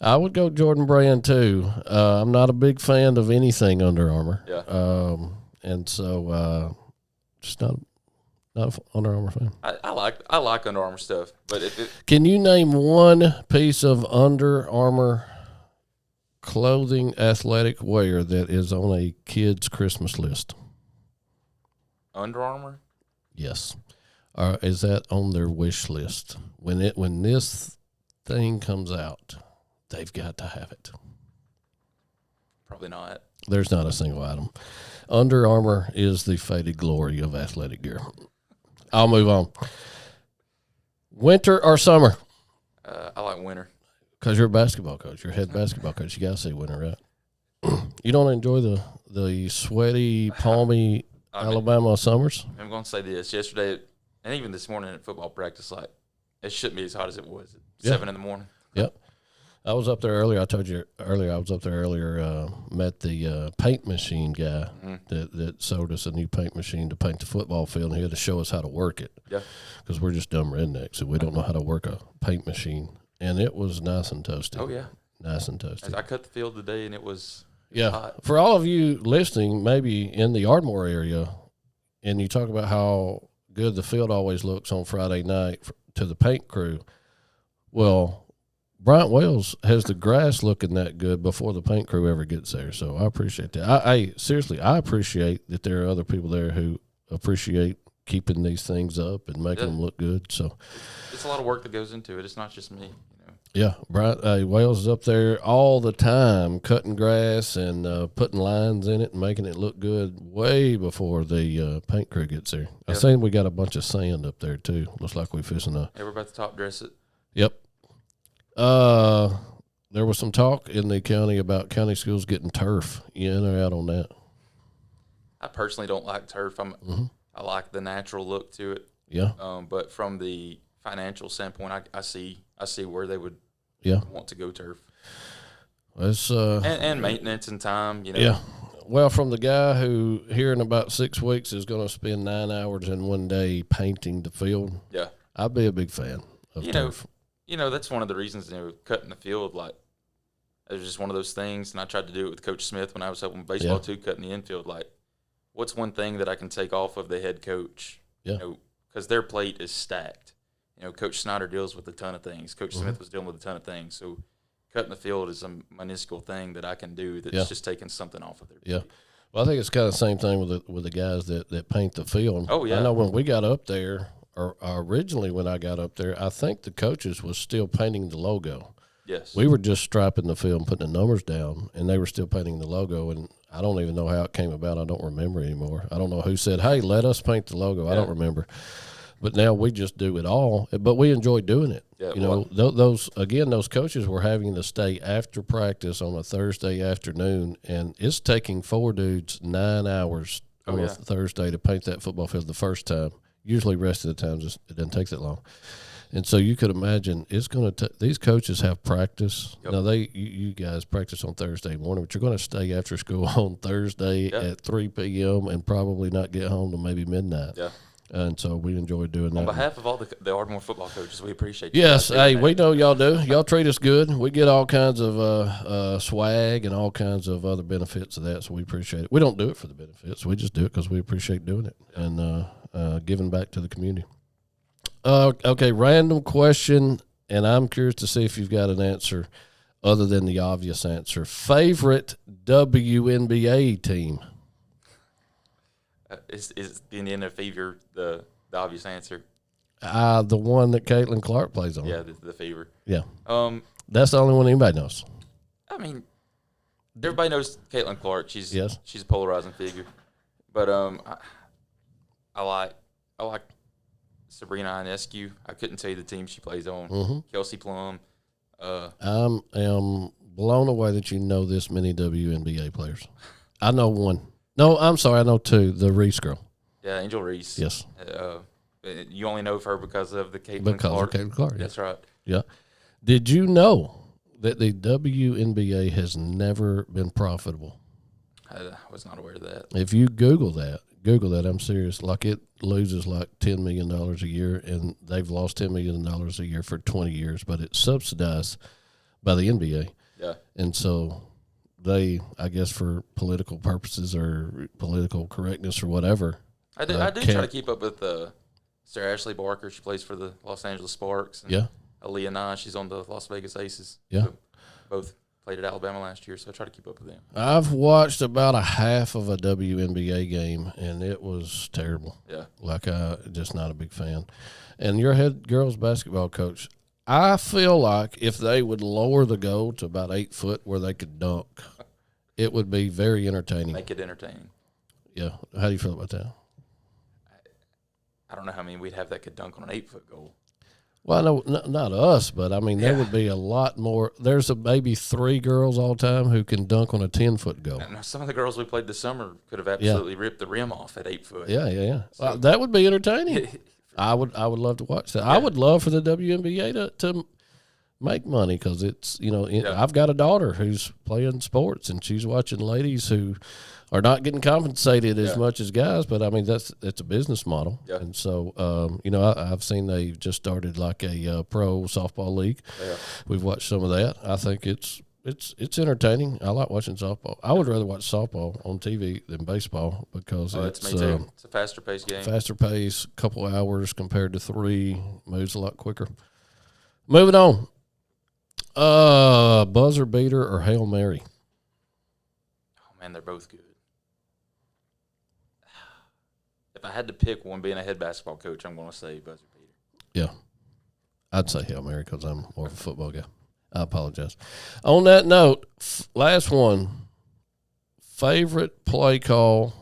I would go Jordan brand too. I'm not a big fan of anything Under Armour. Yeah. And so just not an Under Armour fan. I like Under Armour stuff, but can you name one piece of Under Armour clothing, athletic wear that is on a kid's Christmas list? Under Armour? Yes. Is that on their wish list? When this thing comes out, they've got to have it. Probably not. There's not a single item. Under Armour is the faded glory of athletic gear. I'll move on. Winter or summer? I like winter. Because you're a basketball coach. You're a head basketball coach. You got to say winter, right? You don't enjoy the sweaty, palmy Alabama summers? I'm going to say this. Yesterday, and even this morning at football practice, it shouldn't be as hot as it was at 7 in the morning. Yep. I was up there earlier. I told you earlier. I was up there earlier. Met the paint machine guy that sold us a new paint machine to paint the football field, and he had to show us how to work it. Yeah. Because we're just dumb rednecks, and we don't know how to work a paint machine. And it was nice and toasty. Oh yeah, nice and toasty. I cut the field today, and it was hot. For all of you listening, maybe in the Ardmore area, and you talk about how good the field always looks on Friday night to the paint crew. Well, Bryant Wales has the grass looking that good before the paint crew ever gets there. So I appreciate that. Seriously, I appreciate that there are other people there who appreciate keeping these things up and making them look good. So it's a lot of work that goes into it. It's not just me. Yeah, Bryant Wales is up there all the time cutting grass and putting lines in it and making it look good way before the paint crew gets there. I seen we got a bunch of sand up there too. Looks like we're fixing to. Yeah, we're about to top dress it. Yep. There was some talk in the county about county schools getting turf. You in or out on that? I personally don't like turf. I like the natural look to it. Yeah. But from the financial standpoint, I see where they would want to go turf. It's and maintenance and time, Yeah. Well, from the guy who here in about 6 weeks is going to spend 9 hours in one day painting the field. Yeah. I'd be a big fan of turf. that's one of the reasons, cutting the field, like, it was just one of those things, and I tried to do it with Coach Smith when I was helping baseball too, cutting the infield. Like, what's one thing that I can take off of the head coach? Yeah. Because their plate is stacked. Coach Snyder deals with a ton of things. Coach Smith was dealing with a ton of things. So cutting the field is a minuscule thing that I can do that's just taking something off of their plate. Yeah. Well, I think it's kind of the same thing with the guys that paint the field. Oh, yeah. I know when we got up there, or originally when I got up there, I think the coaches was still painting the logo. Yes. We were just striping the field and putting the numbers down, and they were still painting the logo. And I don't even know how it came about. I don't remember anymore. I don't know who said, hey, let us paint the logo. I don't remember. But now we just do it all. But we enjoy doing it. Yeah, those coaches were having to stay after practice on a Thursday afternoon, and it's taking 4 dudes 9 hours on a Thursday to paint that football field the first time. Usually the rest of the time it doesn't take that long. And so you could imagine it's going to these coaches have practice. Yep. Now you guys practice on Thursday morning, but you're going to stay after school on Thursday at 3 p.m. and probably not get home till maybe midnight. Yeah. And so we enjoy doing that. On behalf of all the Ardmore football coaches, we appreciate you. Yes, hey, we know y'all do. Y'all treat us good. We get all kinds of swag and all kinds of other benefits of that, so we appreciate it. We don't do it for the benefits. We just do it because we appreciate doing it and giving back to the community. Okay, random question, and I'm curious to see if you've got an answer other than the obvious answer. Favorite WNBA team? Is the Indiana Fever the obvious answer? The one that Caitlin Clark plays on. Yeah, the Fever. Yeah. That's the only one anybody knows. I mean, everybody knows Caitlin Clark. She's a polarizing figure. But I like Sabrina Ionescu. I couldn't tell you the team she plays on. Mm-hmm. Kelsey Plum. I am blown away that you know this many WNBA players. I know one. No, I'm sorry. I know two. The Reese girl. Yeah, Angel Reese. Yes. You only know of her because of the Caitlin Clark. Because of Caitlin Clark. That's right. Yeah. Did you know that the WNBA has never been profitable? I was not aware of that. If you Google that, I'm serious. Like it loses like $10 million a year, and they've lost $10 million a year for 20 years, but it's subsidized by the NBA. Yeah. And so they, I guess for political purposes or political correctness or whatever. I do try to keep up with Sarah Ashley Barker. She plays for the Los Angeles Sparks. And Aaliyah Nye, she's on the Las Vegas Aces. Yeah. So both played at Alabama last year, so I try to keep up with them. I've watched about a half of a WNBA game, and it was terrible. Yeah. Like, just not a big fan. And your head girls basketball coach, I feel like if they would lower the goal to about 8 foot where they could dunk, it would be very entertaining. Make it entertaining. Yeah. How do you feel about that? I don't know how many we'd have that could dunk on an 8 foot goal. Well, I know not us, but I mean there would be a lot more. There's maybe 3 girls all time who can dunk on a 10-foot goal. Now, some of the girls we played this summer could have absolutely ripped the rim off at 8 foot. Yeah. So, that would be entertaining. I would love to watch that. Yeah. I would love for the WNBA to make money because it's I've got a daughter who's playing sports and she's watching ladies who are not getting compensated as much as guys, but I mean it's a business model, and so I've seen they've just started like a pro softball league. Yeah. We've watched some of that. I think it's entertaining. I like watching softball. I would rather watch softball on TV than baseball because it's me too. It's a faster paced game. Faster pace, couple hours compared to 3, moves a lot quicker. Moving on. Buzzer beater or Hail Mary? Oh man, they're both good. If I had to pick one, being a head basketball coach, I'm going to say buzzer beater. Yeah. I'd say Hail Mary because I'm more of a football guy. I apologize. On that note, last one, favorite play call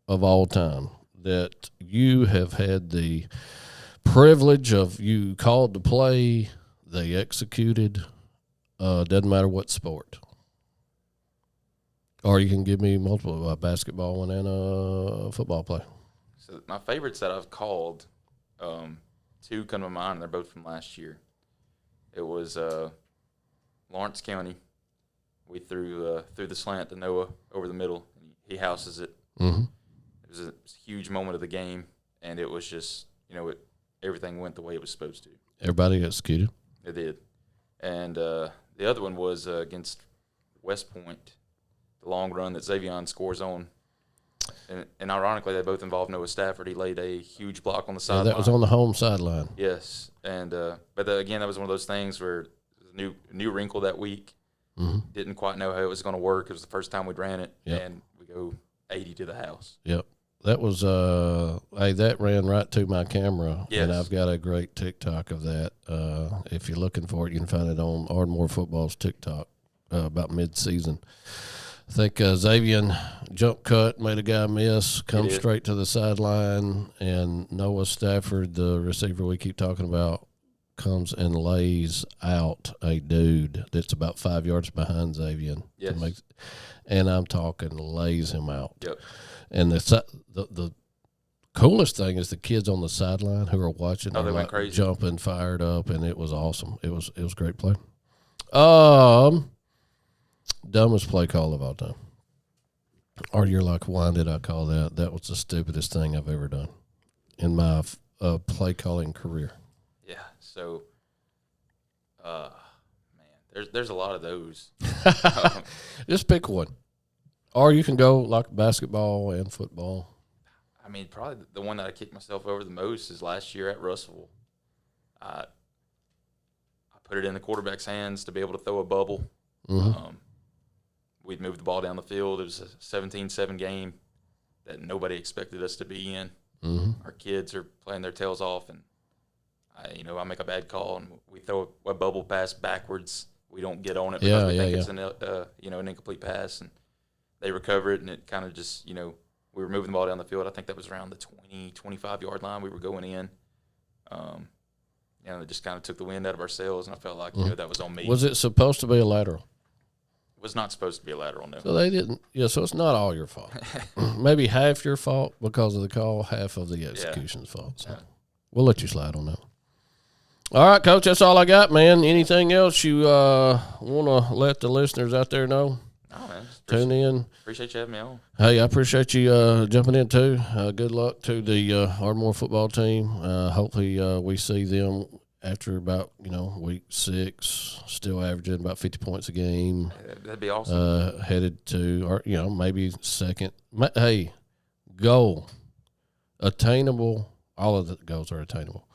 of all time that you have had the privilege of, you called the play, they executed, doesn't matter what sport. Or you can give me multiple, a basketball one and a football play. So my favorites that I've called, 2 come to mind. They're both from last year. It was Lawrence County. We threw the slant to Noah over the middle. He houses it. Mm-hmm. It was a huge moment of the game, and it was just everything went the way it was supposed to. Everybody executed. It did. And the other one was against West Point, the long run that Xavion scores on. And ironically, they both involved Noah Stafford. He laid a huge block on the sideline. That was on the home sideline. Yes. And but again, that was one of those things where new wrinkle that week. Mm-hmm. Didn't quite know how it was going to work. It was the first time we'd ran it, yep. and we go 80 to the house. Yep. That was that ran right to my camera, yes. and I've got a great TikTok of that. If you're looking for it, you can find it on Ardmore Football's TikTok about mid-season. I think Xavier jump cut, made a guy miss, come straight to the sideline, and Noah Stafford, the receiver we keep talking about, comes and lays out a dude that's about 5 yards behind Xavier. Yes. And I'm talking lays him out. Yep. And the coolest thing is the kids on the sideline who are watching. Oh, they went crazy. Jumping, fired up, and it was awesome. It was a great play. Dumbest play call of all time. Or you're like, why did I call that? That was the stupidest thing I've ever done in my play calling career. Yeah. So, man, there's a lot of those. Just pick one. Or you can go like basketball and football. I mean, probably the one that I kicked myself over the most is last year at Russellville. I put it in the quarterback's hands to be able to throw a bubble. Mm-hmm. We'd moved the ball down the field. It was a 17-7 game that nobody expected us to be in. Mm-hmm. Our kids are playing their tails off, and I make a bad call, and we throw a bubble pass backwards. We don't get on it because we think it's an incomplete pass, and they recover it, and it kind of just, we were moving the ball down the field. I think that was around the 20, 25-yard line. We were going in. It just kind of took the wind out of our sails, and I felt like, that was on me. Was it supposed to be a lateral? It was not supposed to be a lateral, no. So they didn't. Yeah, so it's not all your fault. Maybe half your fault because of the call, half of the execution's fault. So we'll let you slide on that. All right, Coach, that's all I got, man. Anything else you want to let the listeners out there know? No, man. Tune in. Appreciate you having me on. Hey, I appreciate you jumping in, too. Good luck to the Ardmore football team. Hopefully we see them after about, week 6, still averaging about 50 points a game. That'd be awesome. Headed to, or maybe second. Hey, goal. Attainable. All of the goals are attainable.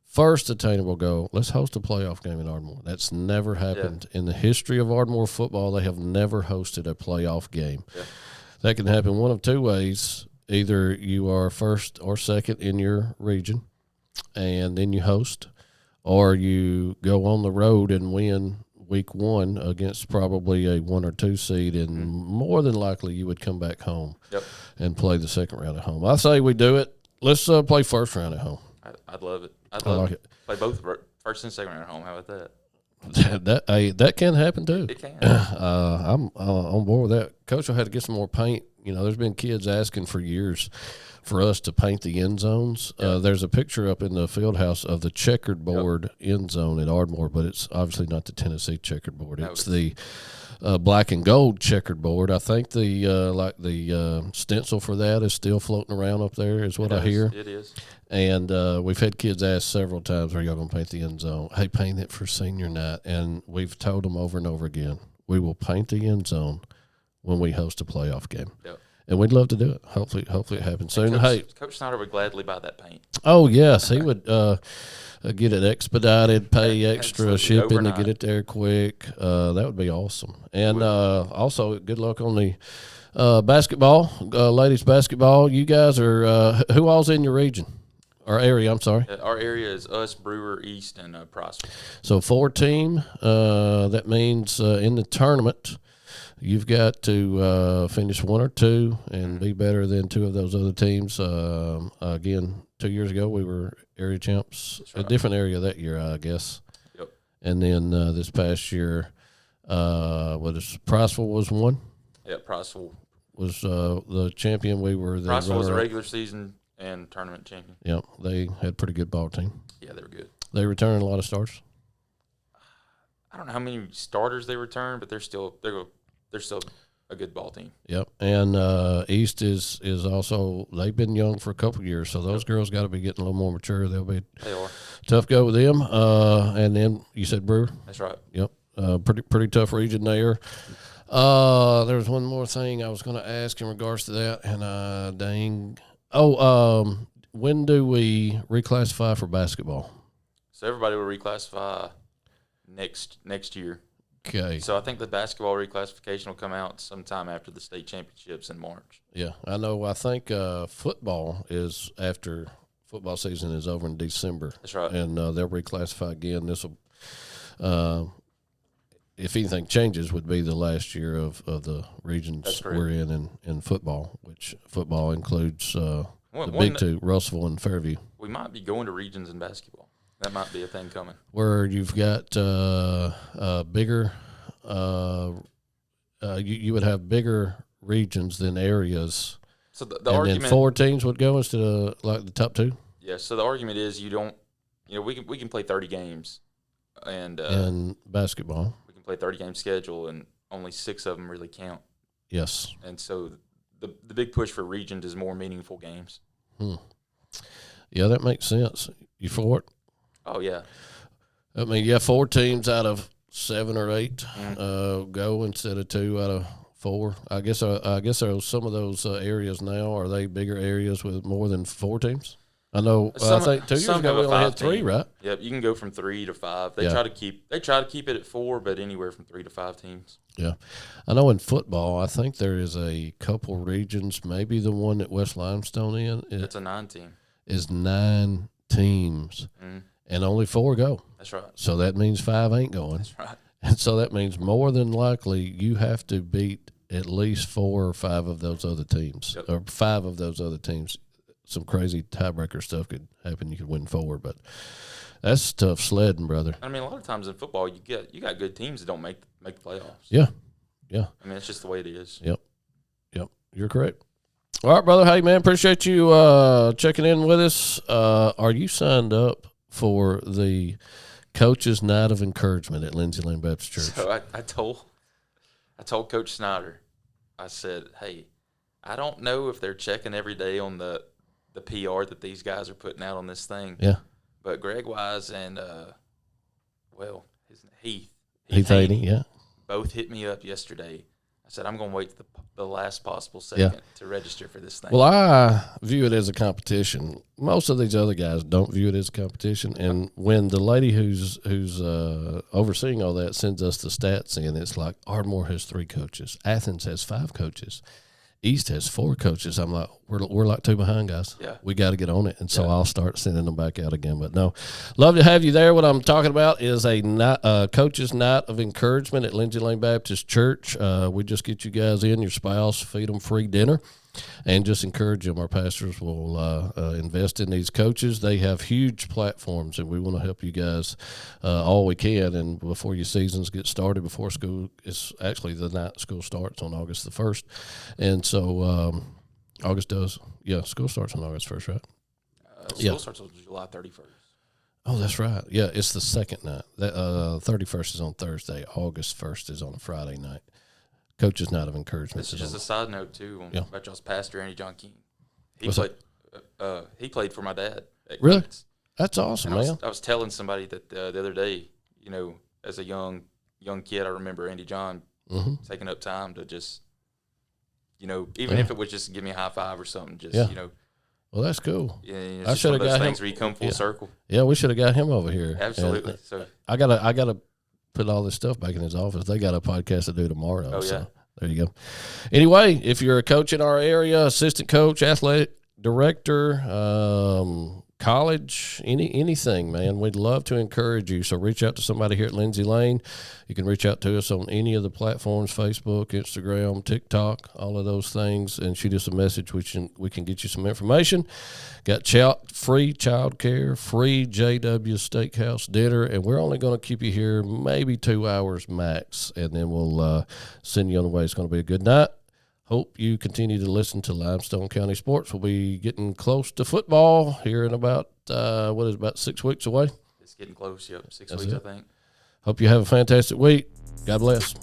First attainable goal, let's host a playoff game in Ardmore. That's never happened. In the history of Ardmore football, they have never hosted a playoff game. Yeah. That can happen one of two ways. Either you are first or second in your region, and then you host, or you go on the road and win week 1 against probably a 1 or 2 seed, and more than likely you would come back home and play the second round at home. I say we do it. Let's play first round at home. I'd love it. I like it. Play both first and second round at home. How about that? That can happen too. It can. I'm on board with that. Coach will have to get some more paint. There's been kids asking for years for us to paint the end zones. There's a picture up in the field house of the checkered board end zone at Ardmore, but it's obviously not the Tennessee checkered board. It's the black and gold checkered board. I think the stencil for that is still floating around up there, is what I hear. It is. And we've had kids ask several times, are y'all going to paint the end zone? Hey, paint it for senior night. And we've told them over and over again, we will paint the end zone when we host a playoff game. Yep. And we'd love to do it. Hopefully it happens soon. Coach Snyder would gladly buy that paint. Oh, yes. He would get it expedited, pay extra shipping overnight to get it there quick. That would be awesome. And also, good luck on the basketball, ladies basketball. You guys are who all's in your region? Our area, I'm sorry. Our area is us, Brewer, East, and Prosper. So 4-team. That means in the tournament, you've got to finish 1 or 2 and be better than 2 of those other teams. Again, 2 years ago, we were area champs. Right. A different area that year, I guess. Yep. And then this past year, Priceville was 1? Yeah, Priceville was the champion. We were the Priceville was the regular season and tournament champion. Yeah, they had a pretty good ball team. Yeah, they were good. They returned a lot of starters. I don't know how many starters they returned, but they're still a good ball team. Yep. And East is also, they've been young for a couple of years, so those girls got to be getting a little more mature. They are tough go with them. And then you said Brewer. That's right. Yep. Pretty tough region there. There was one more thing I was going to ask in regards to that, and dang. When do we reclassify for basketball? So everybody will reclassify next year. Okay. So I think the basketball reclassification will come out sometime after the state championships in March. Yeah, I know. I think football is after football season is over in December. That's right. And they'll reclassify again. This will, if anything changes, would be the last year of the regions we're in football, which football includes the big two, Russellville and Fairview. We might be going to regions in basketball. That might be a thing coming. Where you've got bigger, you would have bigger regions than areas. So the argument, then 4 teams would go instead of like the top 2. Yeah. So the argument is we can play 30 games, and basketball we can play 30 game schedule, and only 6 of them really count. Yes. And so the big push for regions is more meaningful games. Yeah, that makes sense. You for it? Oh, yeah. I mean, 4 teams out of 7 or 8 go instead of 2 out of 4. I guess there some of those areas now, are they bigger areas with more than 4 teams? I know. I think 2 years ago we only had 3, right? Yep, you can go from 3 to 5. They try to keep it at 4, but anywhere from 3 to 5 teams. Yeah, I know in football, I think there is a couple regions. Maybe the one that West Limestone It's a 9 team. Is 9 teams. And only 4 go. That's right. So that means 5 ain't going. That's right. And so that means more than likely you have to beat at least 4 or 5 of those other teams, or 5 of those other teams. Some crazy tiebreaker stuff could happen. You could win 4, but that's tough sledding, brother. I mean, a lot of times in football, you got good teams that don't make the playoffs. Yeah. I mean, it's just the way it is. Yep. You're correct. All right, brother. Hey, man, appreciate you checking in with us. Are you signed up for the Coach's Night of Encouragement at Lindsay Lane Baptist Church? So I told Coach Snyder, I said, hey, I don't know if they're checking every day on the PR that these guys are putting out on this thing. Yeah. But Greg Wise and Heath Haney, yeah, both hit me up yesterday. I said, I'm going to wait the last possible second to register for this thing. Well, I view it as a competition. Most of these other guys don't view it as a competition. And when the lady who's overseeing all that sends us the stats in, it's like Ardmore has 3 coaches. Athens has 5 coaches. East has 4 coaches. I'm like, we're like 2 behind, guys. Yeah. We got to get on it. And so I'll start sending them back out again. But no, love to have you there. What I'm talking about is a Coach's Night of Encouragement at Lindsay Lane Baptist Church. We just get you guys in, your spouse, feed them free dinner, and just encourage them. Our pastors will invest in these coaches. They have huge platforms, and we want to help you guys all we can. And before your seasons get started, before school, it's actually the night school starts on August the 1st. And so school starts on August 1st, right? School starts on July 31st. Oh, that's right. Yeah, it's the second night. 31st is on Thursday. August 1st is on a Friday night. Coach's Night of Encouragement. This is just a side note, too, about y'all's pastor, Andy John King. He played for my dad. Really? That's awesome, man. I was telling somebody that the other day, as a young kid, I remember Andy John taking up time to just, even if it was just to give me a high five or something, Well, that's cool. Yeah, I should have got him. Where you come full circle. Yeah, we should have got him over here. Absolutely. And so I gotta put all this stuff back in his office. They got a podcast to do tomorrow. Oh, yeah. So there you go. Anyway, if you're a coach in our area, assistant coach, athletic director, college, anything, man, we'd love to encourage you. So reach out to somebody here at Lindsay Lane. You can reach out to us on any of the platforms, Facebook, Instagram, TikTok, all of those things, and shoot us a message. We can get you some information. Got free childcare, free JW Steakhouse dinner, and we're only going to keep you here maybe 2 hours max, and then we'll send you on the way. It's going to be a good night. Hope you continue to listen to Limestone County Sports. We'll be getting close to football here in about, about 6 weeks away? It's getting close, 6 weeks, I think. Hope you have a fantastic week. God bless.